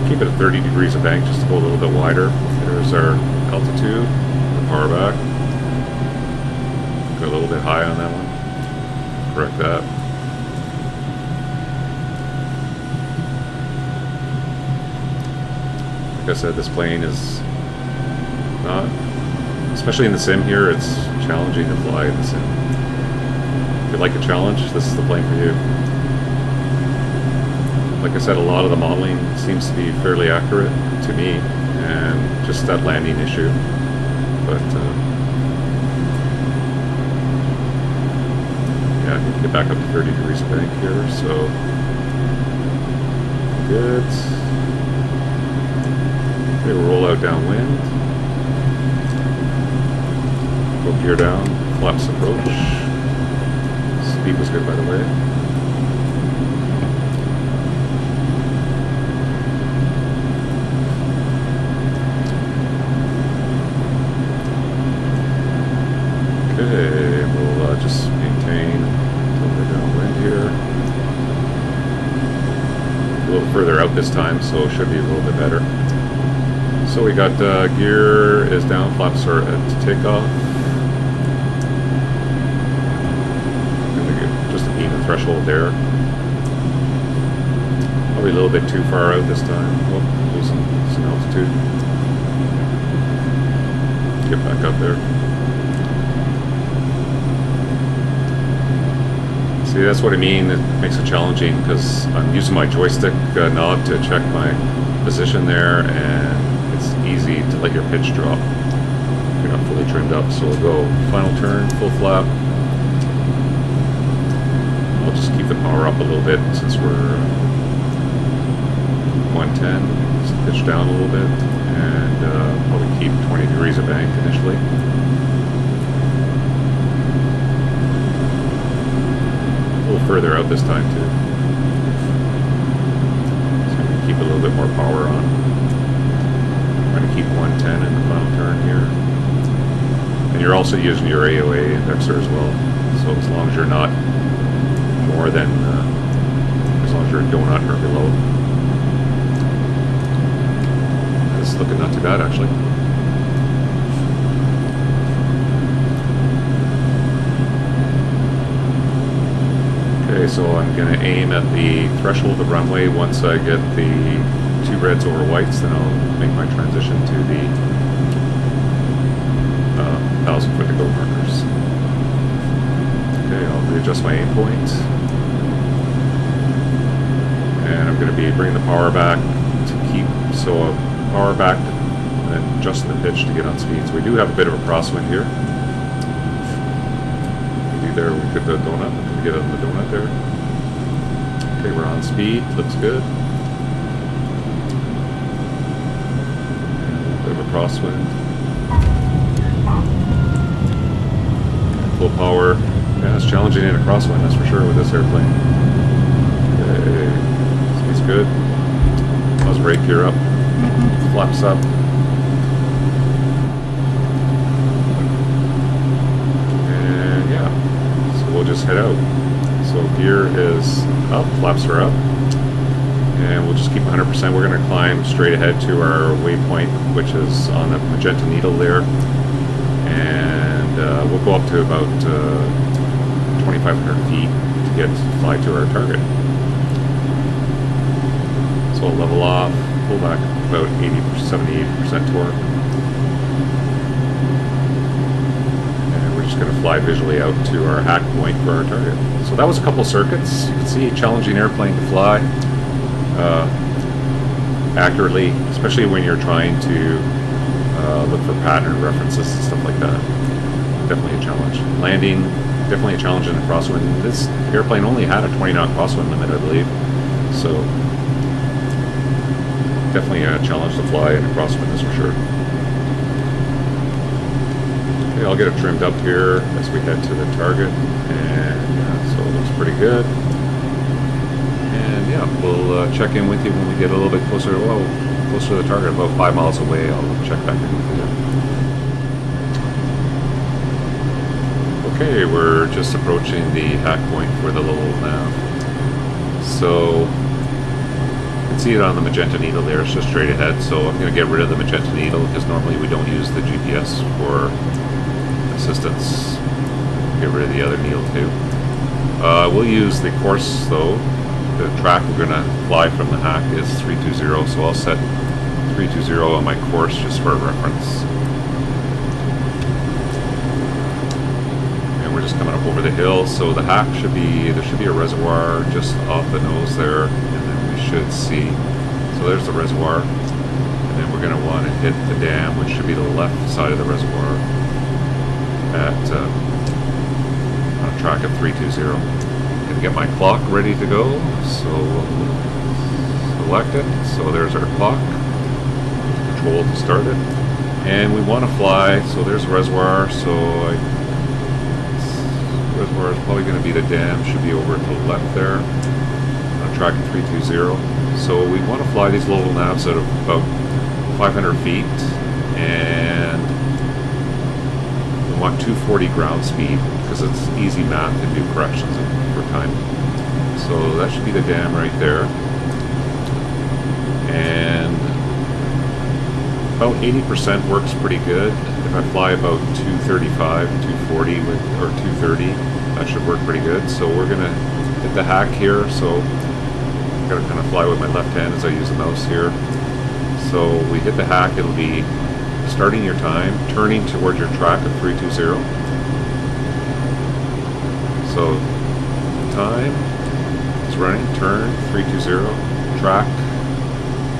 keep it at 30 degrees of bank just to go a little bit wider. There's our altitude, the power back. Got a little bit high on that one. Correct that. Like I said, this plane is not, especially in the sim here, it's challenging to fly in the sim. If you like a challenge, this is the plane for you. Like I said, a lot of the modeling seems to be fairly accurate to me, and just that landing issue. But yeah, I need to get back up to 30 degrees of bank here, so good. Okay, we'll roll out downwind. Go gear down, flaps approach. Speed was good, by the way. Okay, we'll just maintain until we're downwind here. A little further out this time, so it should be a little bit better. So we got gear is down, flaps are at takeoff. Just to beam the threshold there. Probably a little bit too far out this time. Oh, losing some altitude. Get back up there. See, that's what I mean. It makes it challenging because I'm using my joystick knob to check my position there, and it's easy to let your pitch drop if you're not fully trimmed up. So we'll go final turn, full flap. I'll just keep the power up a little bit since we're 110. Just pitch down a little bit, and probably keep 20 degrees of bank initially. A little further out this time too. So I'm going to keep a little bit more power on. I'm going to keep 110 in the final turn here. And you're also using your AOA indexer as well. So as long as you're not more than, as long as you're a donut or below. This is looking not too bad actually. Okay, so I'm going to aim at the threshold of the runway. Once I get the 2 reds over whites, then I'll make my transition to the 1,000 foot to go markers. Okay, I'll readjust my aim point. And I'm going to be bringing the power back to keep, so power back and then adjusting the pitch to get on speed. So we do have a bit of a crosswind here. Maybe there we could the donut. Get on the donut there. Okay, we're on speed. Looks good. And a bit of a crosswind. Full power. Yeah, it's challenging in a crosswind, that's for sure, with this airplane. Okay, speed's good. Let's brake gear up. Flaps up. And yeah, so we'll just head out. So gear is up, flaps are up, and we'll just keep 100%. We're going to climb straight ahead to our waypoint, which is on the magenta needle there, and we'll go up to about 2,500 feet to get to fly to our target. So I'll level off, pull back about 70-80% torque. Just going to fly visually out to our hack point for our target. So that was a couple circuits. You can see a challenging airplane to fly accurately, especially when you're trying to look for pattern references and stuff like that. Definitely a challenge. Landing, definitely a challenge in the crosswind. This airplane only had a 20-knot crosswind limit, I believe. So definitely a challenge to fly in a crosswind, that's for sure. I'll get it trimmed up here as we head to the target, and yeah, so it looks pretty good. And yeah, we'll check in with you when we get a little bit closer. Well, closer to the target, about 5 miles away. I'll check back in with you. Okay, we're just approaching the hack point for the little nav. So you can see it on the magenta needle there. It's just straight ahead. So I'm going to get rid of the magenta needle because normally we don't use the GPS for assistance. Get rid of the other needle too. We'll use the course though. The track we're going to fly from the hack is 320, so I'll set 320 on my course just for reference. And we're just coming up over the hill, so the hack should be, there should be a reservoir just off the nose there, and then we should see, so there's the reservoir, and then we're going to want to hit the dam, which should be the left side of the reservoir, at on a track of 320. I'm going to get my clock ready to go, so we'll select it. So there's our clock, control to start it, and we want to fly. So there's a reservoir. So reservoir is probably going to be the dam. Should be over to the left there on a track of 320. So we want to fly these little navs at about 500 feet, and we want 240 ground speed because it's easy math to do corrections for time. So that should be the dam right there, and about 80% works pretty good. If I fly about 235, 240 with, or 230, that should work pretty good. So we're gonna hit the hack here. So I'm gonna kind of fly with my left hand as I use the mouse here. So we hit the hack, it'll be starting your time, turning towards your track of 320. So time is running. Turn 320. Track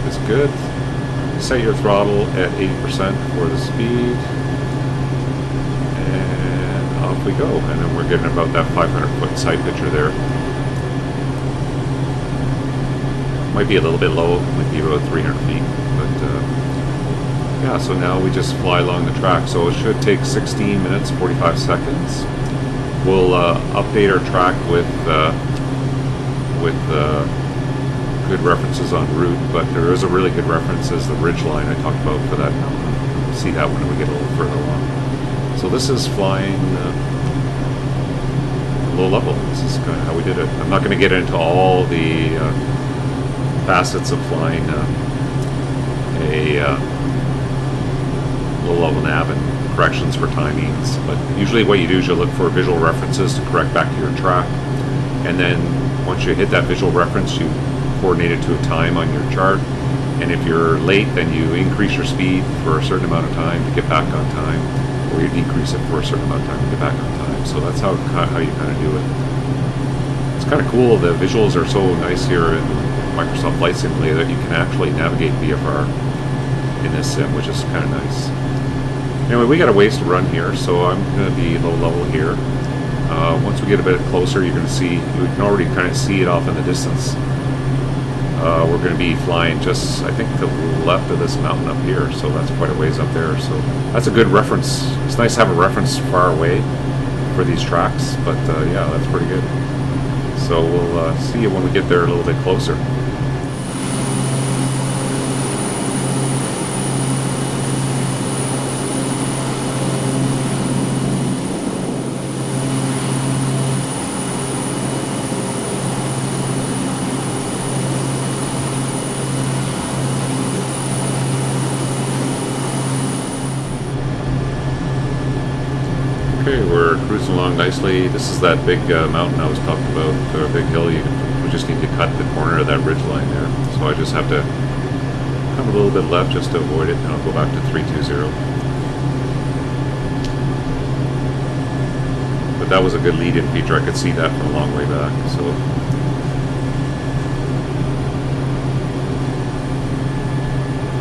is good. Set your throttle at 80% for the speed. And off we go. And then we're getting about that 500-foot side picture there. Might be a little bit low, might be about 300 feet, but yeah, so now we just fly along the track. So it should take 16 minutes, 45 seconds. We'll update our track with good references on route, but there is a really good reference as the ridge line I talked about for that mountain. We'll see that when we get a little further along. So this is flying low level. This is kind of how we did it. I'm not going to get into all the facets of flying a low-level nav and corrections for timings, but usually what you do is you look for visual references to correct back to your track, and then once you hit that visual reference, you coordinate it to a time on your chart, and if you're late, then you increase your speed for a certain amount of time to get back on time, or you decrease it for a certain amount of time to get back on time. So that's how you kind of do it. It's kind of cool. The visuals are so nice here in Microsoft Flight Simulator that you can actually navigate VFR in this sim, which is kind of nice. Anyway, we got a ways to run here, so I'm going to be low level here. Once we get a bit closer, you're going to see, you can already kind of see it off in the distance. We're going to be flying just, I think, to the left of this mountain up here, so that's quite a ways up there. So that's a good reference. It's nice to have a reference far away for these tracks, but yeah, that's pretty good. So we'll see you when we get there a little bit closer. Okay, we're cruising along nicely. This is that big mountain I was talking about, the big hill. We just need to cut the corner of that ridge line there. So I just have to come a little bit left just to avoid it, and I'll go back to 320. But that was a good lead-in feature. I could see that from a long way back. So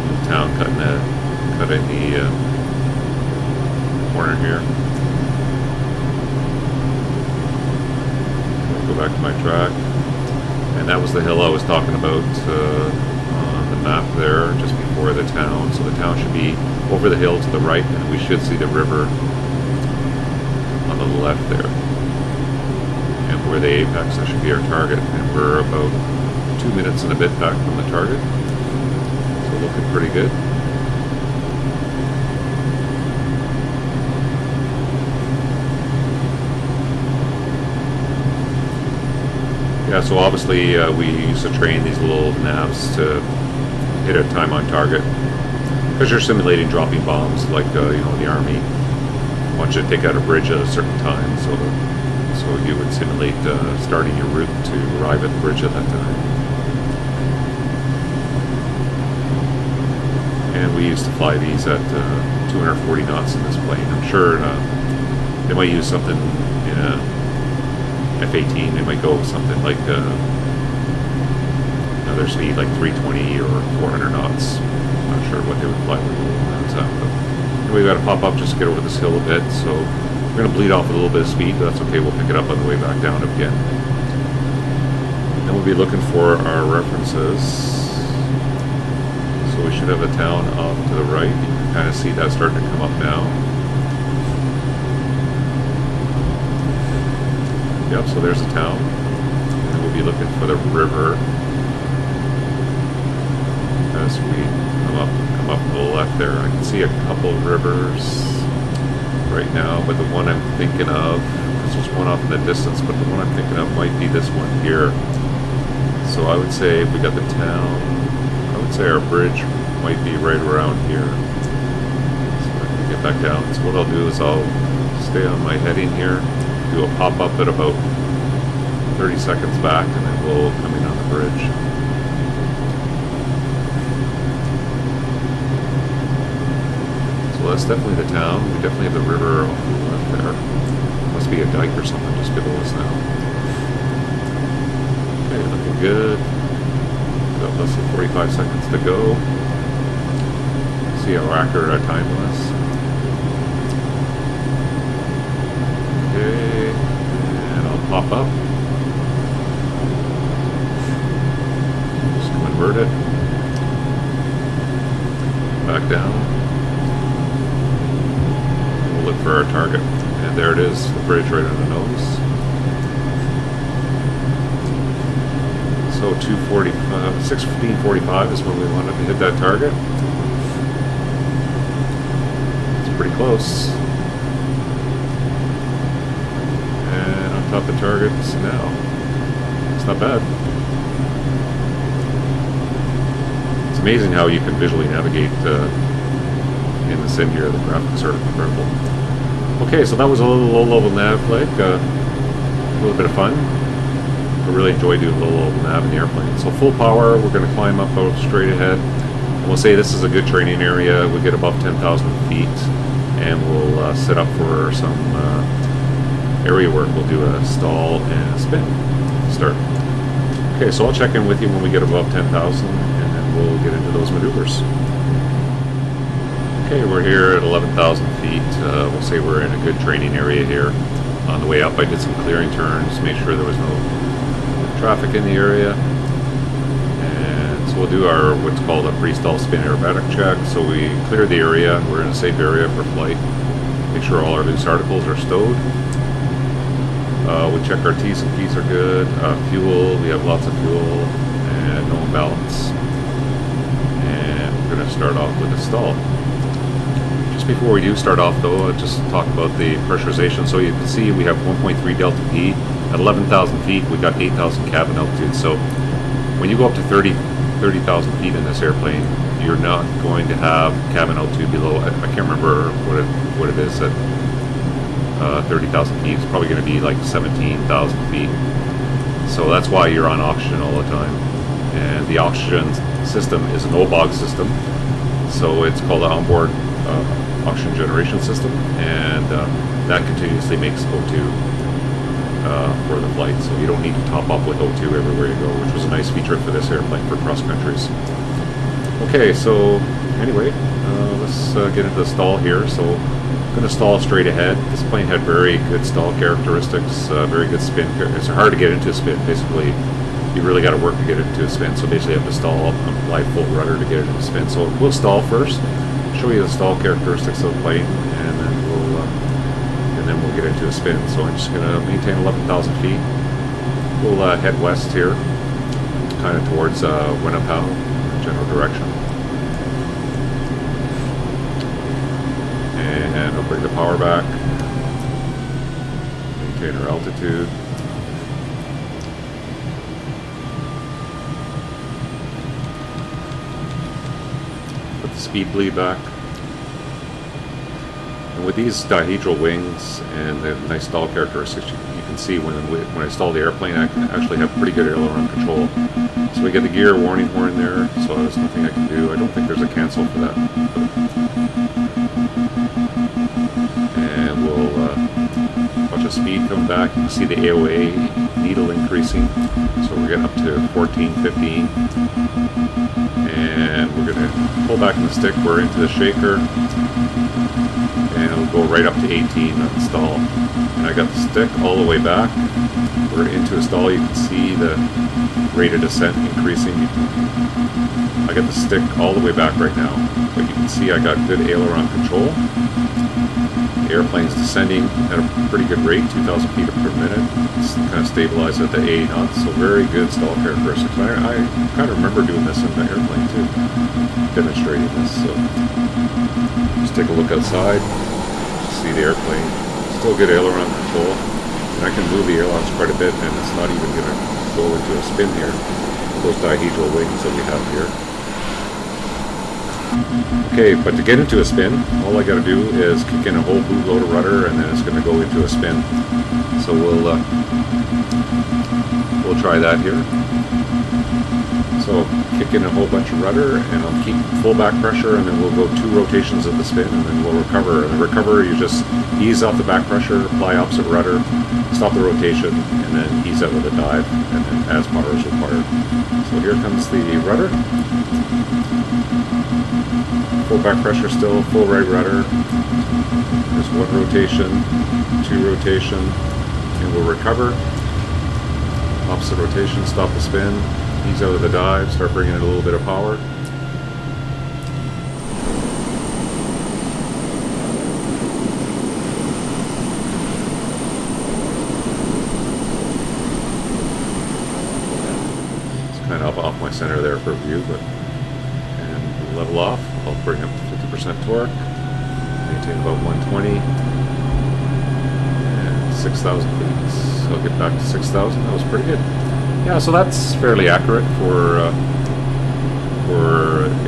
the town cutting the corner here. Go back to my track, and that was the hill I was talking about on the map there, just before the town. So the town should be over the hill to the right, and we should see the river on the left there. And where the apex, that should be our target, and we're about 2 minutes and a bit back from the target, so looking pretty good. Yeah, so obviously we used to train these little navs to hit a time on target, because you're simulating dropping bombs, like you know, the Army wants you to take out a bridge at a certain time, so you would simulate starting your route to arrive at the bridge at that time. And we used to fly these at 240 knots in this plane. I'm sure they might use something in a F-18, they might go with something like another speed like 320 or 400 knots. I'm not sure what they would fly with NZAP, but anyway, we got to pop up just to get over this hill a bit, so we're going to bleed off a little bit of speed, but that's okay, we'll pick it up on the way back down again. Then we'll be looking for our references. So we should have a town off to the right. You can kind of see that starting to come up now. Yep, so there's a town, and we'll be looking for the river as we come up to the left there. I can see a couple rivers right now, but the one I'm thinking of, this was one off in the distance, but the one I'm thinking of might be this one here. So I would say if we got the town, I would say our bridge might be right around here. So I can get back down. So what I'll do is I'll stay on my heading here, do a pop-up at about 30 seconds back, and then we'll come in on the bridge. So that's definitely the town. We definitely have the river off to the left there. Must be a dike or something just below us now. good. Got less than 45 seconds to go. See how accurate our time was. Okay, and I'll pop up. Just convert it. Back down. We'll look for our target. And there it is, the bridge right on the nose. So 6:15:45 is when we wanted to hit that target. It's pretty close. And on top of targets now. It's not bad. It's amazing how you can visually navigate in the sim here. The graphics are incredible. Okay, so that was a little low-level nav flight. A little bit of fun. I really enjoy doing low-level nav in the airplane. So full power, we're going to climb up out straight ahead. And we'll say this is a good training area. We get above 10,000 feet, and we'll set up for some area work. We'll do a stall and a spin. Start. Okay, so I'll check in with you when we get above 10,000, and then we'll get into those maneuvers. Okay, we're here at 11,000 feet. We'll say we're in a good training area here. On the way up, I did some clearing turns, made sure there was no traffic in the area. And so we'll do our what's called a pre-stall spin aerobatic check. So we clear the area. We're in a safe area for flight. Make sure all our loose articles are stowed. We check our T's and P's are good. Fuel, we have lots of fuel and no imbalance. And we're going to start off with a stall. Just before we do start off though, I'll just talk about the pressurization. So you can see we have 1.3 delta P. At 11,000 feet, we got 8,000 cabin altitude. So when you go up to 30,000 feet in this airplane, you're not going to have cabin altitude below, I can't remember what it is at 30,000 feet. It's probably going to be like 17,000 feet. So that's why you're on oxygen all the time. And the oxygen system is an OBOG system. So it's called an onboard oxygen generation system, and that continuously makes O2 for the flight. So you don't need to top up with O2 everywhere you go, which was a nice feature for this airplane for cross countries. Okay, so anyway, let's get into the stall here. So I'm going to stall straight ahead. This plane had very good stall characteristics, very good spin. It's hard to get into a spin. Basically, you really got to work to get it into a spin. So basically, you have to stall up and apply full rudder to get it into a spin. So we'll stall first, show you the stall characteristics of the plane, and then we'll get into a spin. So I'm just going to maintain 11,000 feet. We'll head west here, kind of towards Whenuapai, general direction. And I'll bring the power back, maintain our altitude. Put the speed bleed back. And with these dihedral wings and the nice stall characteristics, you can see when I stall the airplane, I can actually have pretty good aileron control. So we get the gear warning horn there, so there's nothing I can do. I don't think there's a cancel for that. And we'll watch the speed come back. You can see the AOA needle increasing. So we're getting up to 14, 15. And we're going to pull back in the stick. We're into the shaker. And it'll go right up to 18 on the stall. And I got the stick all the way back. We're into a stall. You can see the rate of descent increasing. I got the stick all the way back right now. But you can see I got good aileron control. The airplane's descending at a pretty good rate, 2,000 feet per minute. It's kind of stabilized at the 80 knots, so very good stall characteristics. I kind of remember doing this in the airplane too, demonstrating this. So just take a look outside, see the airplane. Still good aileron control, and I can move the ailerons quite a bit, and it's not even going to go into a spin here. Those dihedral wings that we have here. Okay, but to get into a spin, all I got to do is kick in a whole bootload of rudder, and then it's going to go into a spin. So we'll try that here. So kick in a whole bunch of rudder, and I'll keep full back pressure, and then we'll go 2 rotations of the spin, and then we'll recover. And the recover, you just ease off the back pressure, apply opposite rudder, stop the rotation, and then ease out with a dive, and then as power is required. So here comes the rudder. Full back pressure still, full right rudder. There's 1 rotation, 2 rotation, and we'll recover. Opposite rotation, stop the spin, ease out of the dive, start bringing in a little bit of power. It's kind of off my center there for view, but and level off. I'll bring up to 50% torque, maintain about 120, and 6,000 feet. So I'll get back to 6,000. That was pretty good. Yeah, so that's fairly accurate for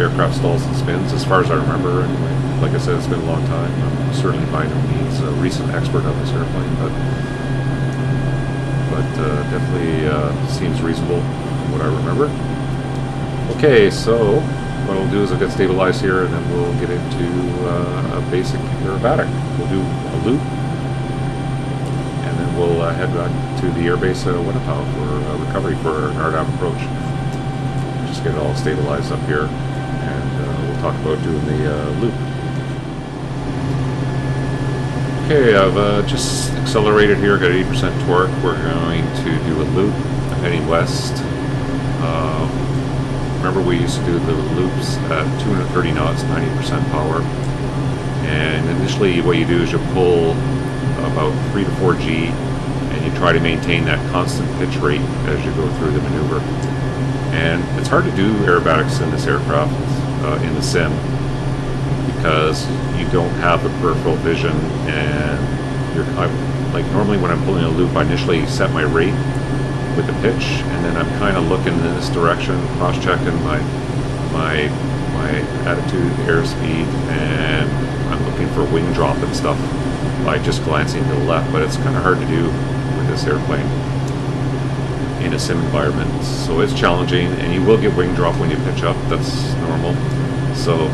aircraft stalls and spins, as far as I remember. Anyway, like I said, it's been a long time. I'm certainly by no means a recent expert on this airplane, but definitely seems reasonable from what I remember. Okay, so what I'll do is I'll get stabilized here, and then we'll get into a basic aerobatic. We'll do a loop, and then we'll head back to the airbase at Whenuapai for recovery for an RNAV approach. Just get it all stabilized up here, and we'll talk about doing the loop. Okay, I've just accelerated here, got 80% torque. We're going to do a loop. I'm heading west. Remember, we used to do the loops at 230 knots, 90% power. And initially what you do is you pull about 3 to 4 G, and you try to maintain that constant pitch rate as you go through the maneuver. And it's hard to do aerobatics in this aircraft, in the sim, because you don't have the peripheral vision, and like normally when I'm pulling a loop, I initially set my rate with the pitch, and then I'm kind of looking in this direction, cross-checking my attitude, airspeed, and I'm looking for wing drop and stuff by just glancing to the left, but it's kind of hard to do with this airplane in a sim environment. So it's challenging, and you will get wing drop when you pitch up. That's normal. So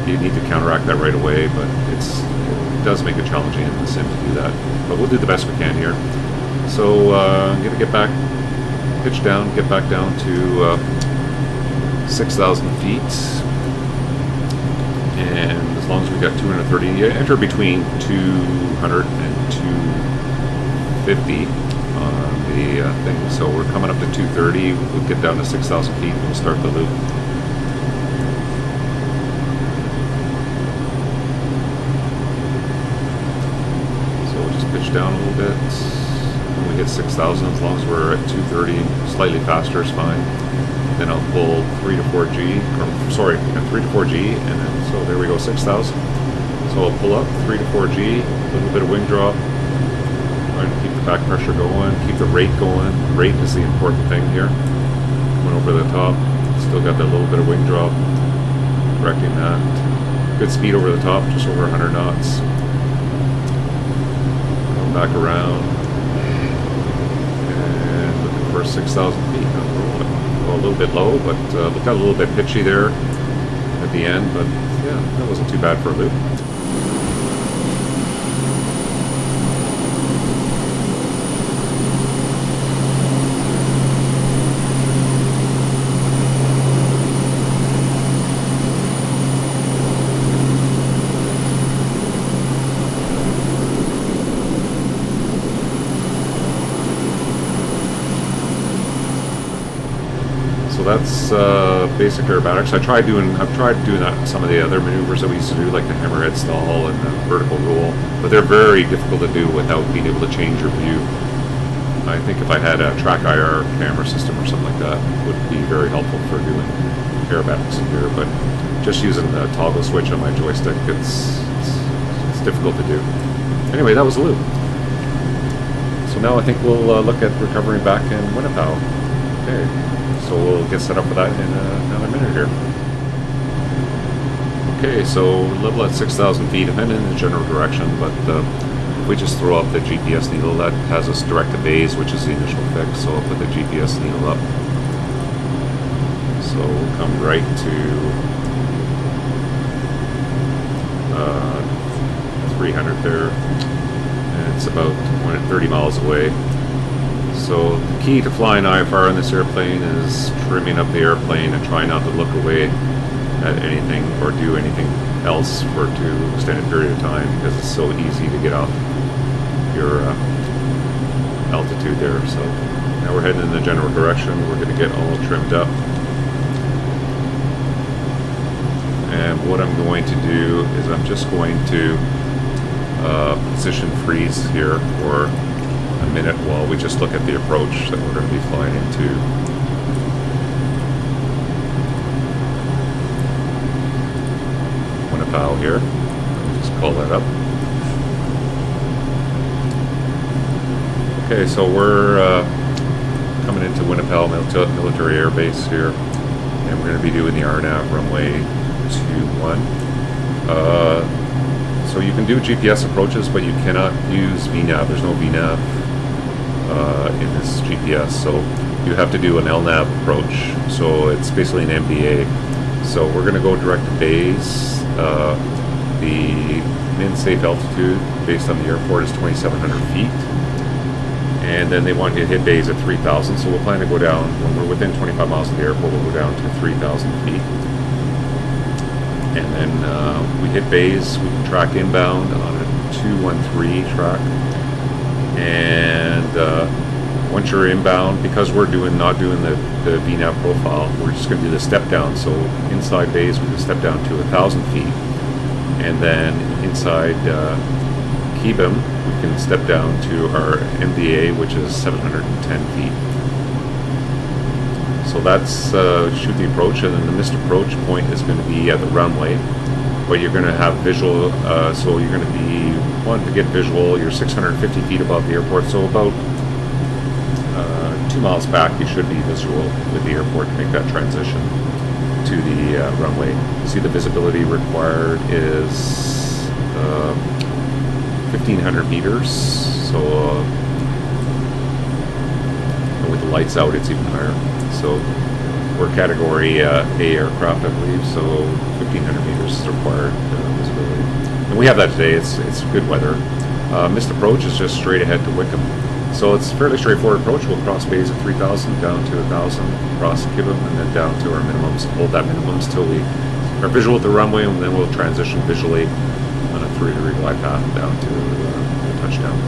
you need to counteract that right away, but it does make it challenging in the sim to do that. But we'll do the best we can here. So I'm going to get back, pitch down, get back down to 6,000 feet. And as long as we got 230, enter between 200 and 250 on the thing. So we're coming up to 230. We'll get down to 6,000 feet and we'll start the loop. So we'll just pitch down a little bit. When we hit 6,000, as long as we're at 230, slightly faster is fine. Then I'll pull 3 to 4 G, or sorry, 3 to 4 G, and then so there we go, 6,000. So I'll pull up 3 to 4 G, a little bit of wing drop, try to keep the back pressure going, keep the rate going. Rate is the important thing here. Coming over the top, still got that little bit of wing drop, correcting that. Good speed over the top, just over 100 knots. Come back around, and looking for 6,000 feet. A little bit low, but looked a little bit pitchy there at the end, but yeah, that wasn't too bad for a loop. So that's basic aerobatics. I've tried doing that in some of the other maneuvers that we used to do, like the hammerhead stall and the vertical roll, but they're very difficult to do without being able to change your view. I think if I had a track IR camera system or something like that, it would be very helpful for doing aerobatics in here, but just using the toggle switch on my joystick, it's difficult to do. Anyway, that was a loop. So now I think we'll look at recovering back in Whenuapai. Okay. So we'll get set up for that in another minute here. Okay, so level at 6,000 feet. I'm heading in the general direction, but if we just throw up the GPS needle, that has us direct to base, which is the initial fix, so I'll put the GPS needle up. So we'll come right to 300 there, and it's about 30 miles away. So the key to flying IFR in this airplane is trimming up the airplane and trying not to look away at anything or do anything else for too extended period of time, because it's so easy to get off your altitude there. So now we're heading in the general direction. We're going to get all trimmed up. And what I'm going to do is I'm just going to position freeze here for a minute while we just look at the approach that we're going to be flying into. Whenuapai here. Just call that up. Okay, so we're coming into Whenuapai Military Air Base here, and we're going to be doing the RNAV runway 21. So you can do GPS approaches, but you cannot use VNAV. There's no VNAV in this GPS, so you have to do an LNAV approach. So it's basically an MBA. So we're going to go direct to base. The min safe altitude based on the airport is 2,700 feet. And then they want you to hit base at 3,000, so we'll plan to go down, when we're within 25 miles of the airport, we'll go down to 3,000 feet. And then we hit base, we can track inbound on a 213 track. And once you're inbound, because we're not doing the VNAV profile, we're just going to do the step down. So inside base, we can step down to 1,000 feet. And then inside Kibim, we can step down to our MDA, which is 710 feet. So that's shoot the approach, and then the missed approach point is going to be at the runway. But you're going to have visual, so you're going to be wanting to get visual. You're 650 feet above the airport, so about 2 miles back you should be visual with the airport to make that transition to the runway. See, the visibility required is 1,500 meters, so with the lights out it's even higher. So we're category A aircraft, I believe, so 1,500 meters is required visibility. And we have that today. It's good weather. Missed approach is just straight ahead to Wickham. So it's a fairly straightforward approach. We'll cross base at 3,000, down to 1,000, cross Kibim, and then down to our minimums. Hold that minimums till we are visual at the runway, and then we'll transition visually on a 3-degree glide path down to touchdown.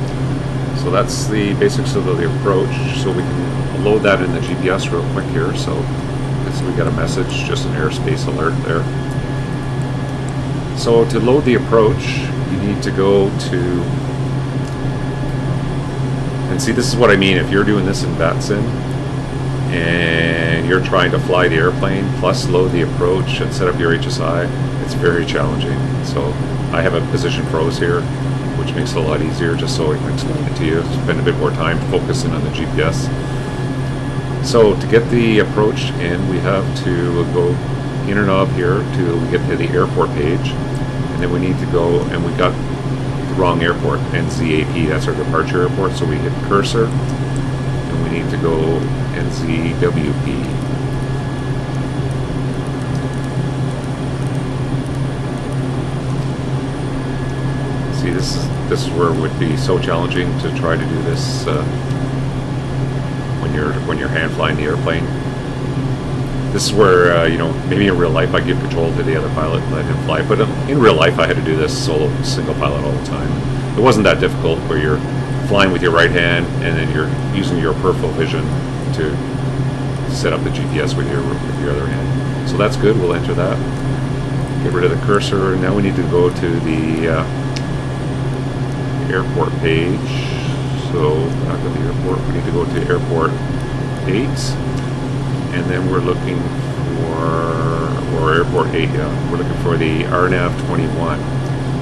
So that's the basics of the approach. So we can load that in the GPS real quick here. So we got a message, just an airspace alert there. So to load the approach, you need to go to, and see, this is what I mean. If you're doing this in VATSIM and you're trying to fly the airplane plus load the approach and set up your HSI, it's very challenging. So I have a position froze here, which makes it a lot easier, just so I can explain it to you. Spend a bit more time focusing on the GPS. So to get the approach in, we have to go inner knob here till we get to the airport page, and then we need to go, and we got the wrong airport, NZAP, that's our departure airport, so we hit cursor, and we need to go NZWP. See, this is where it would be so challenging to try to do this when you're hand flying the airplane. This is where maybe in real life I give control to the other pilot and let him fly, but in real life I had to do this solo, single pilot all the time. It wasn't that difficult, where you're flying with your right hand and then you're using your peripheral vision to set up the GPS with your other hand. So that's good. We'll enter that. Get rid of the cursor. Now we need to go to the airport page. So back at the airport, we need to go to airport 8, and then we're looking for, or airport 8, yeah, we're looking for the RNAV 21.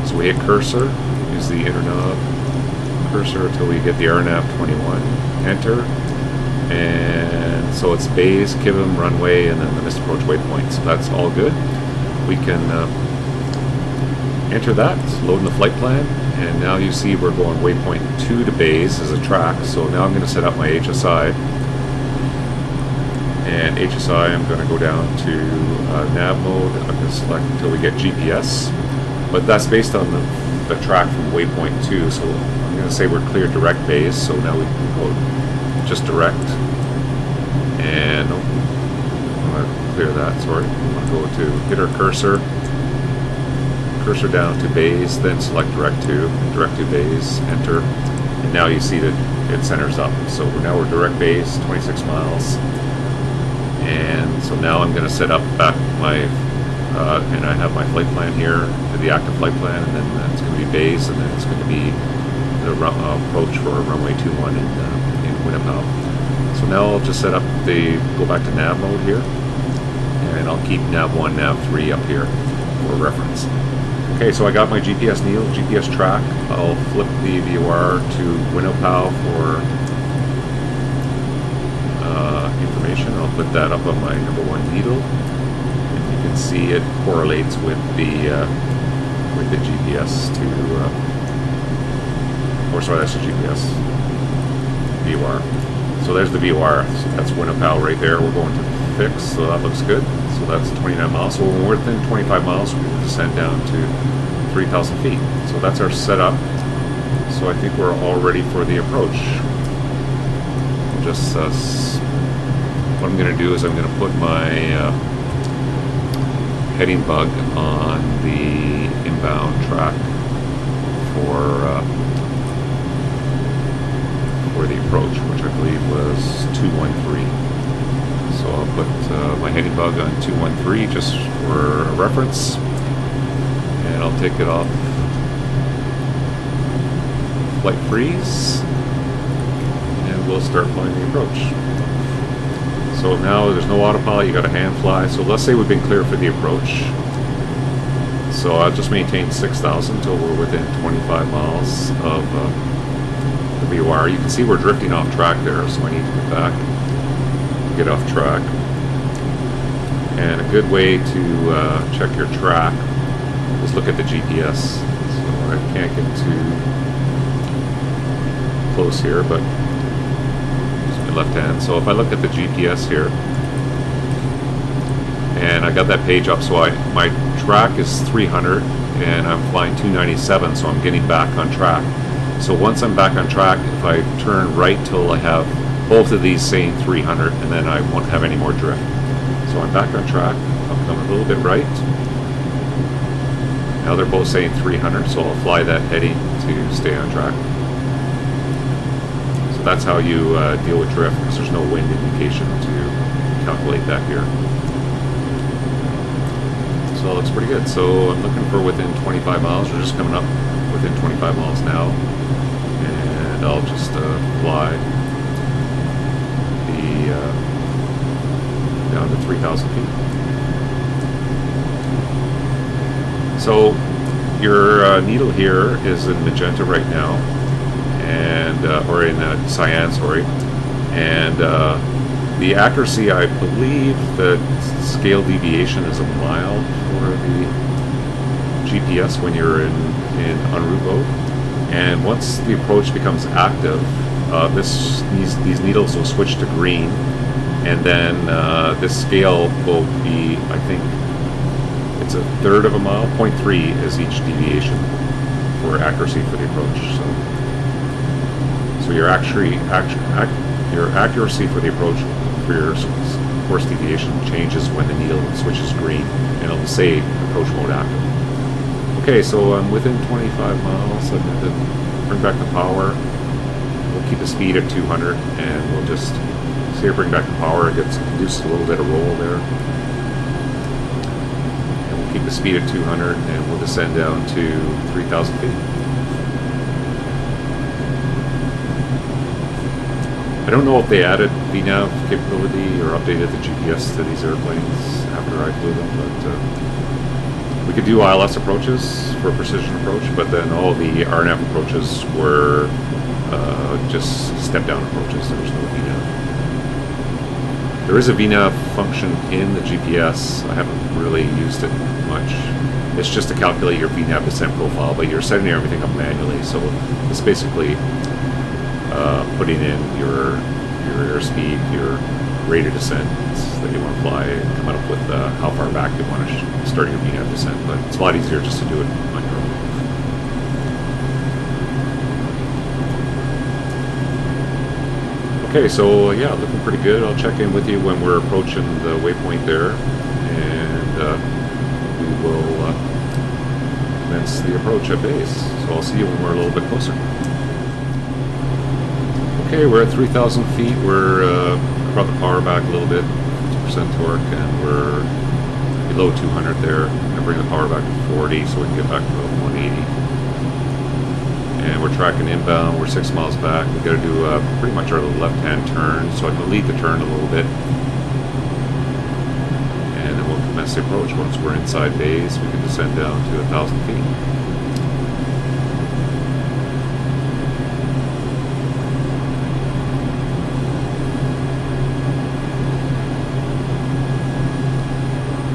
So we hit cursor, use the inner knob, cursor until we get the RNAV 21, enter, and so it's base, Kibim, runway, and then the missed approach waypoint. So that's all good. We can enter that, it's loading the flight plan, and now you see we're going waypoint 2 to base as a track. So now I'm going to set up my HSI, And HSI, I'm going to go down to nav mode. I'm going to select until we get GPS, but that's based on the track from waypoint 2. So I'm going to say we're clear direct base. So now we can go just direct, and oh, I'm going to clear that. Sorry, I'm going to go to hit our cursor down to bays, then select direct to bays, enter, and now you see that it centers up. So now we're direct base, 26 miles. And so now I'm going to set up back my, and I have my flight plan here, the active flight plan, and then it's going to be base, and then it's going to be the approach for runway 21 in Whenuapai. So now I'll just set up go back to nav mode here, and I'll keep nav 1, nav 3 up here for reference. Okay, so I got my GPS needle, GPS track. I'll flip the VOR to Whenuapai for information. I'll put that up on my number 1 needle, and you can see it correlates with the GPS or sorry, that's the GPS VOR. So there's the VOR. So that's Whenuapai right there. We're going to fix, so that looks good. So that's 29 miles. So when we're within 25 miles, we will descend down to 3,000 feet. So that's our setup. So I think we're all ready for the approach. Just what I'm going to do is I'm going to put my heading bug on the inbound track for the approach, which I believe was 213. So I'll put my heading bug on 213 just for a reference, and I'll take it off flight freeze, and we'll start flying the approach. So now there's no autopilot, you got a hand fly. So let's say we've been clear for the approach. So I'll just maintain 6,000 until we're within 25 miles of the VOR. You can see we're drifting off track there, so I need to get back, get off track. And a good way to check your track is look at the GPS. So I can't get too close here, but left hand. So if I look at the GPS here, and I got that page up, so my track is 300 and I'm flying 297, so I'm getting back on track. So once I'm back on track, if I turn right till I have both of these saying 300, and then I won't have any more drift. So I'm back on track. I'll come a little bit right. Now they're both saying 300, so I'll fly that heading to stay on track. So that's how you deal with drift, because there's no wind indication to calculate that here. So it looks pretty good. So I'm looking for within 25 miles. We're just coming up within 25 miles now. And I'll just fly down to 3,000 feet. So your needle here is in magenta right now, and or in cyan, sorry, and the accuracy, I believe the scale deviation is a mile for the GPS when you're in en route mode. And once the approach becomes active, these needles will switch to green, and then this scale will be, I think, it's a third of a mile. 0.3 is each deviation for accuracy for the approach. So your accuracy for the approach for your course deviation changes when the needle switches green, and it'll say approach mode active. Okay, so I'm within 25 miles. I'm going to bring back the power. We'll keep the speed at 200, and we'll just see it bring back the power. It gets induced a little bit of roll there. And we'll keep the speed at 200, and we'll descend down to 3,000 feet. I don't know if they added VNAV capability or updated the GPS to these airplanes after I flew them, but we could do ILS approaches for precision approach, but then all the RNAV approaches were just step-down approaches. There was no VNAV. There is a VNAV function in the GPS. I haven't really used it much. It's just to calculate your VNAV descent profile, but you're setting everything up manually, so it's basically putting in your airspeed, your rate of descent that you want to fly, and come up with how far back you want to start your VNAV descent. But it's a lot easier just to do it on your own. Okay, so yeah, looking pretty good. I'll check in with you when we're approaching the waypoint there, and we will commence the approach at base. So I'll see you when we're a little bit closer. Okay, we're at 3,000 feet. We're brought the power back a little bit, 50% torque, and we're below 200 there. I'm going to bring the power back to 40 so we can get back to about 180. And we're tracking inbound. We're 6 miles back. We've got to do pretty much our left-hand turn, so I can lead the turn a little bit. And then we'll commence the approach. Once we're inside base, we can descend down to 1,000 feet.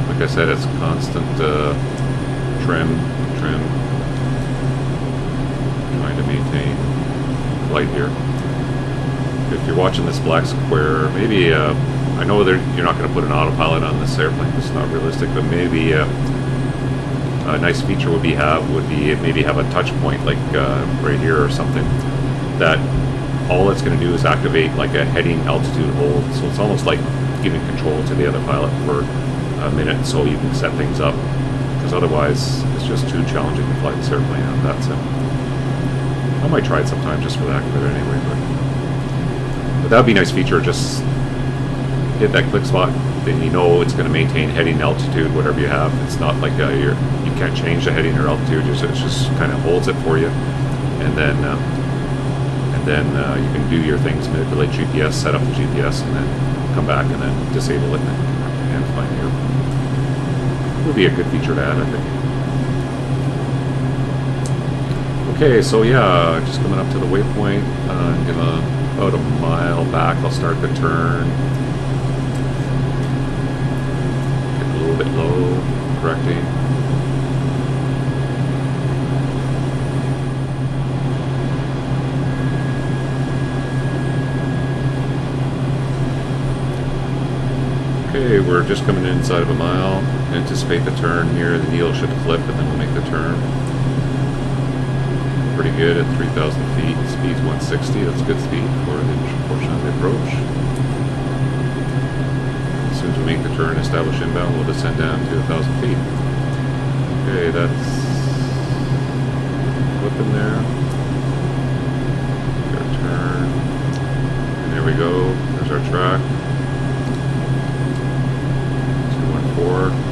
Like I said, it's constant trim. Trying to maintain flight here. If you're watching this black square, maybe I know that you're not going to put an autopilot on this airplane. It's not realistic, but maybe a nice feature would be maybe have a touch point like right here or something. That all it's going to do is activate like a heading altitude hold. So it's almost like giving control to the other pilot for a minute, so you can set things up. Because otherwise, it's just too challenging to fly this airplane on that sim. I might try it sometime just for the heck of it anyway, but that would be a nice feature. Just hit that click spot, then you know it's going to maintain heading, altitude, whatever you have. It's not like you can't change the heading or altitude. It just kind of holds it for you, and then you can do your things, manipulate GPS, set up the GPS, and then come back and then disable it and fly the airplane. It would be a good feature to add, I think. Okay, so yeah, just coming up to the waypoint. I'm gonna about a mile back. I'll start the turn. Get a little bit low, correcting. Okay, we're just coming inside of a mile. Anticipate the turn here. The needle should flip, and then we'll make the turn. Pretty good at 3,000 feet. Speed's 160. That's good speed for the initial portion of the approach. As soon as we make the turn, establish inbound, we'll descend down to 1,000 feet. Okay, that's flipping there. Got a turn. And there we go. There's our track. 214.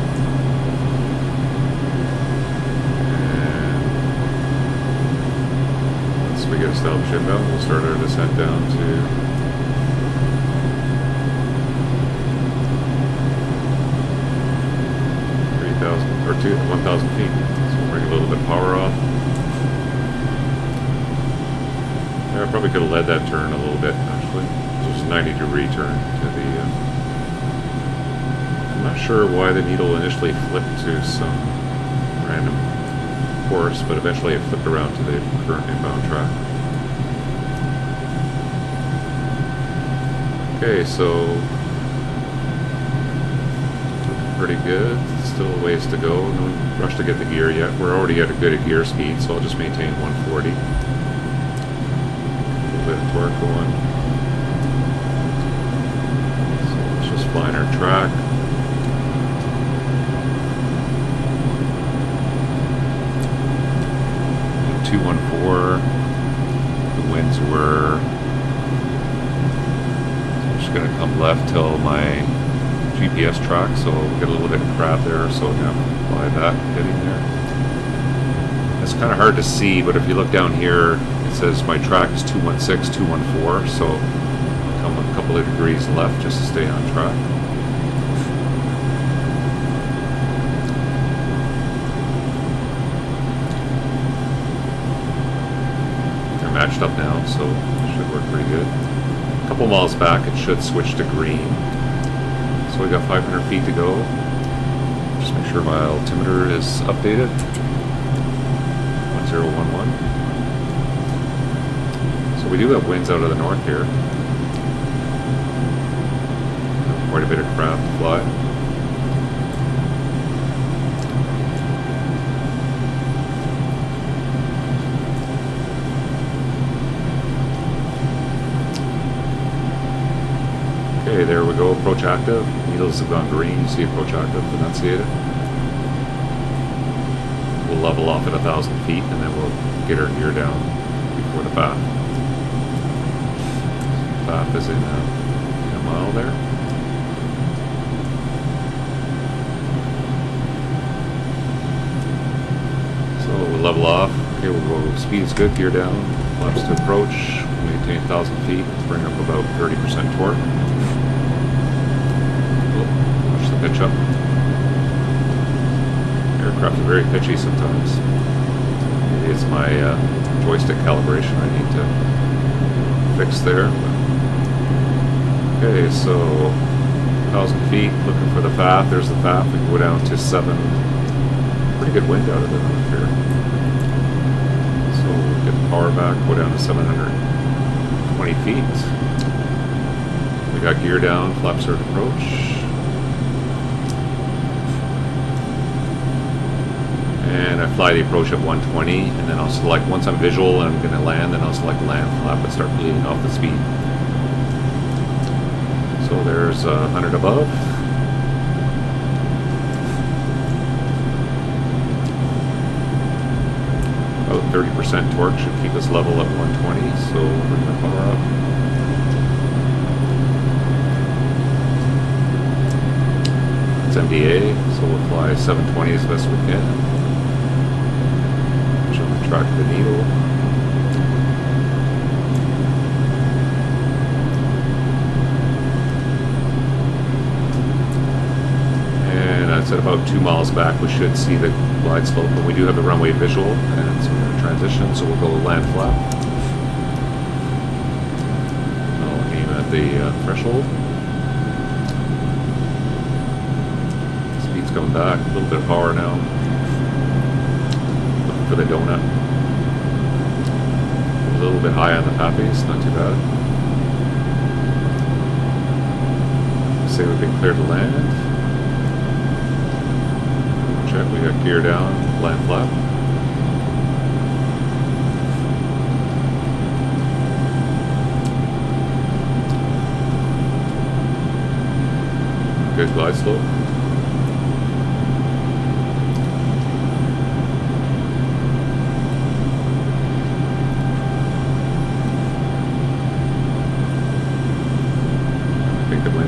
We get established inbound, we'll start our descent down to 3,000 or 1,000 feet. So we'll bring a little bit of power off. Yeah, I probably could have led that turn a little bit actually. So it's a 90-degree turn to the. I'm not sure why the needle initially flipped to some random course, but eventually it flipped around to the current inbound track. Okay, so looking pretty good. Still a ways to go. No rush to get the gear yet. We're already at a good gear speed, so I'll just maintain 140. A little bit of torque going. So let's just fly our track. 214. The winds were. So I'm just going to come left till my GPS track, so we'll get a little bit of crab there, so we're going to fly that heading there. It's kind of hard to see, but if you look down here, it says my track is 216, 214, so I'll come a couple of degrees left just to stay on track. Matched up now, so it should work pretty good. A couple miles back, it should switch to green. So we got 500 feet to go. Just make sure my altimeter is updated. 1011. So we do have winds out of the north here. quite a bit of craft to fly. Okay, there we go, approach active. Needles have gone green, you see approach active, enunciated. We'll level off at 1,000 feet and then we'll get our gear down before the FAF. FAF is in a mile there. So we'll level off. Okay, we'll go, speed is good, gear down, flaps to approach, maintain 1,000 feet, bring up about 30% torque. Watch the pitch up. Aircraft are very pitchy sometimes. Maybe it's my joystick calibration I need to fix there. Okay, so 1,000 feet, looking for the FAF. There's the FAF. We can go down to 7. Pretty good wind out of it up here. So we'll get the power back, go down to 720 feet. We got gear down, flaps are at approach. And I fly the approach at 120, and then I'll select, once I'm visual and I'm going to land, then I'll select land flap and start bleeding off the speed. So there's 100 above. About 30% torque should keep us level at 120, so we'll bring the power up. It's MDA, so we'll fly 720 as best we can. Track the needle. And that's at about 2 miles back. We should see the glide slope, but we do have the runway visual, and so we're going to transition. So we'll go land flap. I'll aim at the threshold. Speed's coming back. A little bit of power now. For the donut. A little bit high on the pappies, not too bad. Say we've been cleared to land. Check, we got gear down, land flap. Good glide slope.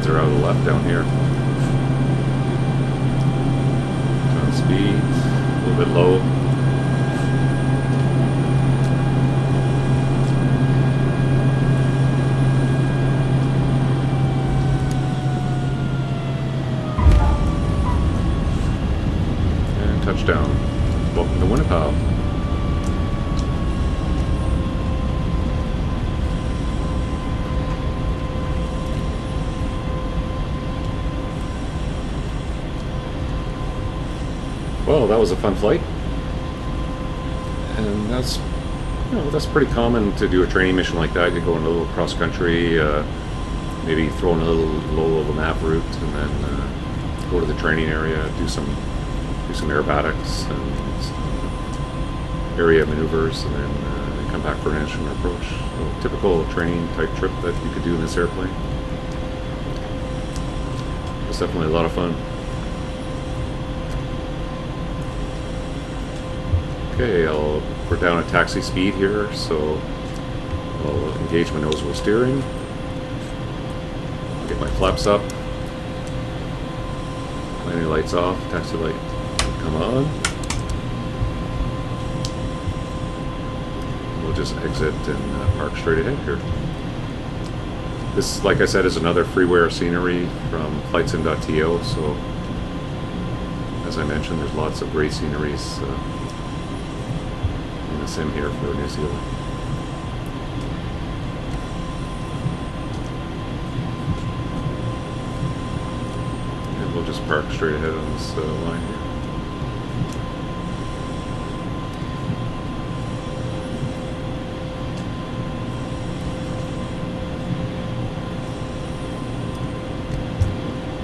Are out of the left down here. On speed, a little bit low. And touchdown. Welcome to Whenuapai. Well, that was a fun flight, and that's, you know, that's pretty common to do a training mission like that. You go in a little cross country, maybe throw in a little low-level nav route, and then go to the training area, do some aerobatics and area maneuvers, and then come back for an instrument approach. So, typical training type trip that you could do in this airplane. It's definitely a lot of fun. Okay, we're down at taxi speed here, so I'll engage my nose wheel steering. Get my flaps up. Landing lights off, taxi light come on. We'll just exit and park straight ahead here. This, like I said, is another freeware scenery from flightsim.to, so as I mentioned, there's lots of great sceneries sim here for New Zealand. And we'll just park straight ahead on this line here.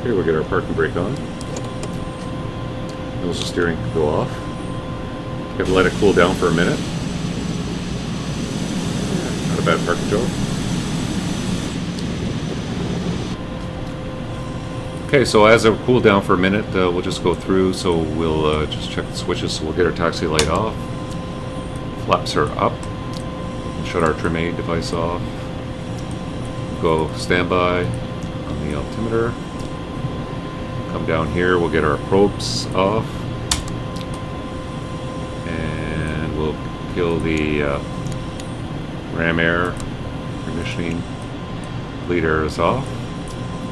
Okay, we'll get our parking brake on. Nose of steering can go off. Got to let it cool down for a minute. Not a bad parking job. Okay, so as it cooled down for a minute, we'll just go through. So we'll just check the switches. So we'll get our taxi light off. Flaps are up. We'll shut our trim aid device off. Go standby on the altimeter. Come down here, we'll get our probes off. And we'll kill the ram air conditioning. Bleed air is off.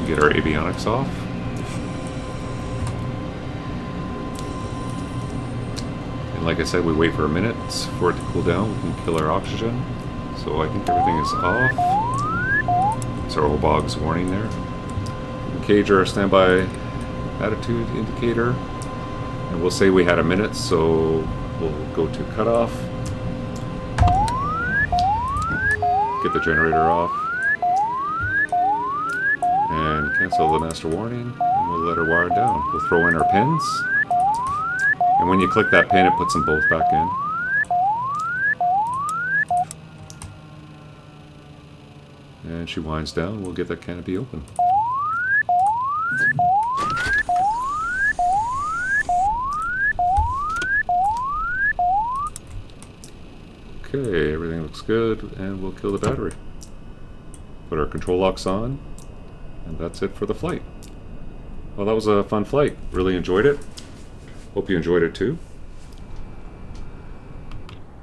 Get our avionics off. And like I said, we wait for a minute for it to cool down. We can kill our oxygen. So I think everything is off. It's our OBOG's warning there. Cage our standby attitude indicator. And we'll say we had a minute, so we'll go to cutoff. Get the generator off. And cancel the master warning. And we'll let her wire down. We'll throw in our pins. And when you click that pin, it puts them both back in. And she winds down, we'll get that canopy open. Okay, everything looks good, and we'll kill the battery. Put our control locks on, and that's it for the flight. Well, that was a fun flight. Really enjoyed it. Hope you enjoyed it too.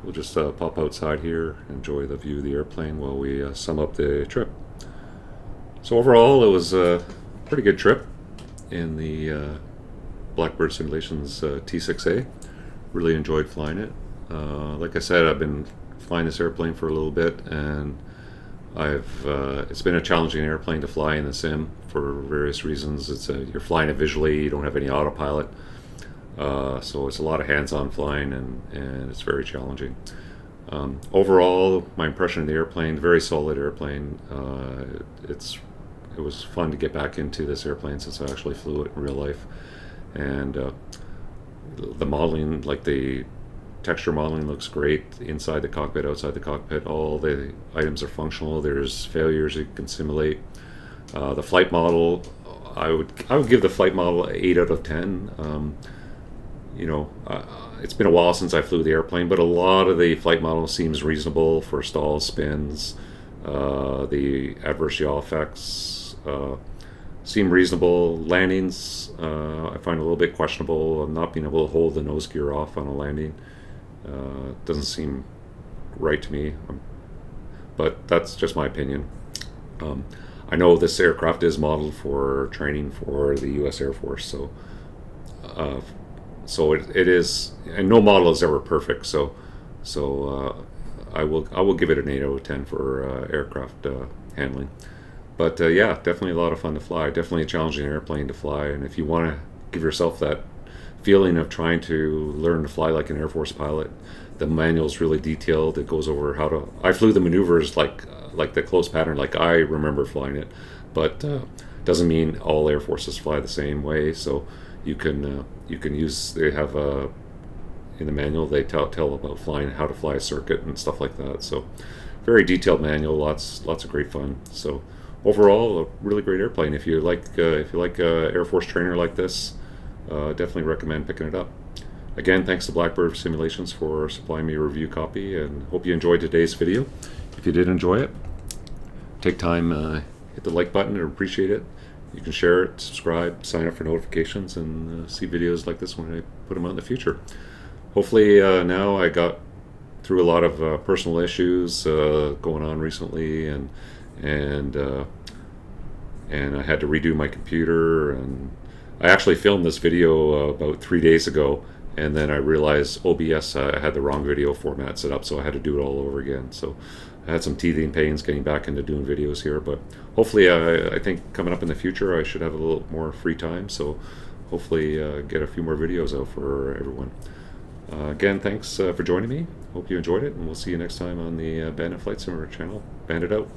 We'll just pop outside here, enjoy the view of the airplane while we sum up the trip. So overall, it was a pretty good trip in the Blackbird Simulations T6A. Really enjoyed flying it. Like I said, I've been flying this airplane for a little bit, and it's been a challenging airplane to fly in the sim for various reasons. You're flying it visually, you don't have any autopilot. So it's a lot of hands-on flying, and it's very challenging. Overall, my impression of the airplane, very solid airplane. It was fun to get back into this airplane since I actually flew it in real life. And the modeling, like the texture modeling, looks great inside the cockpit, outside the cockpit. All the items are functional. There's failures you can simulate. The flight model, I would give the flight model an 8 out of 10. It's been a while since I flew the airplane, but a lot of the flight model seems reasonable for stalls, spins. The adverse yaw effects seem reasonable. Landings, I find a little bit questionable. Not being able to hold the nose gear off on a landing doesn't seem right to me. But that's just my opinion. I know this aircraft is modeled for training for the U.S. Air Force, so it is, and no model is ever perfect. So I will give it an 8 out of 10 for aircraft handling. But yeah, definitely a lot of fun to fly. Definitely a challenging airplane to fly. And if you want to give yourself that feeling of trying to learn to fly like an Air Force pilot, the manual's really detailed. It goes over how to. I flew the maneuvers like the close pattern, like I remember flying it, but doesn't mean all Air Forces fly the same way. So you can use. They have in the manual they tell about flying, how to fly a circuit and stuff like that. So very detailed manual, lots of great fun. So overall, a really great airplane. If you like Air Force trainer like this, definitely recommend picking it up. Again, thanks to Blackbird Simulations for supplying me a review copy, and hope you enjoyed today's video. If you did enjoy it, take time, hit the like button, I appreciate it. You can share it, subscribe, sign up for notifications, and see videos like this when I put them out in the future. Hopefully now I got through a lot of personal issues going on recently, and I had to redo my computer, and I actually filmed this video about 3 days ago, and then I realized OBS I had the wrong video format set up, so I had to do it all over again. So I had some teething pains getting back into doing videos here, but hopefully I think coming up in the future I should have a little more free time, so hopefully get a few more videos out for everyone. Again, thanks for joining me. Hope you enjoyed it, and we'll see you next time on the Bandit Flight Simulator channel. Bandit out.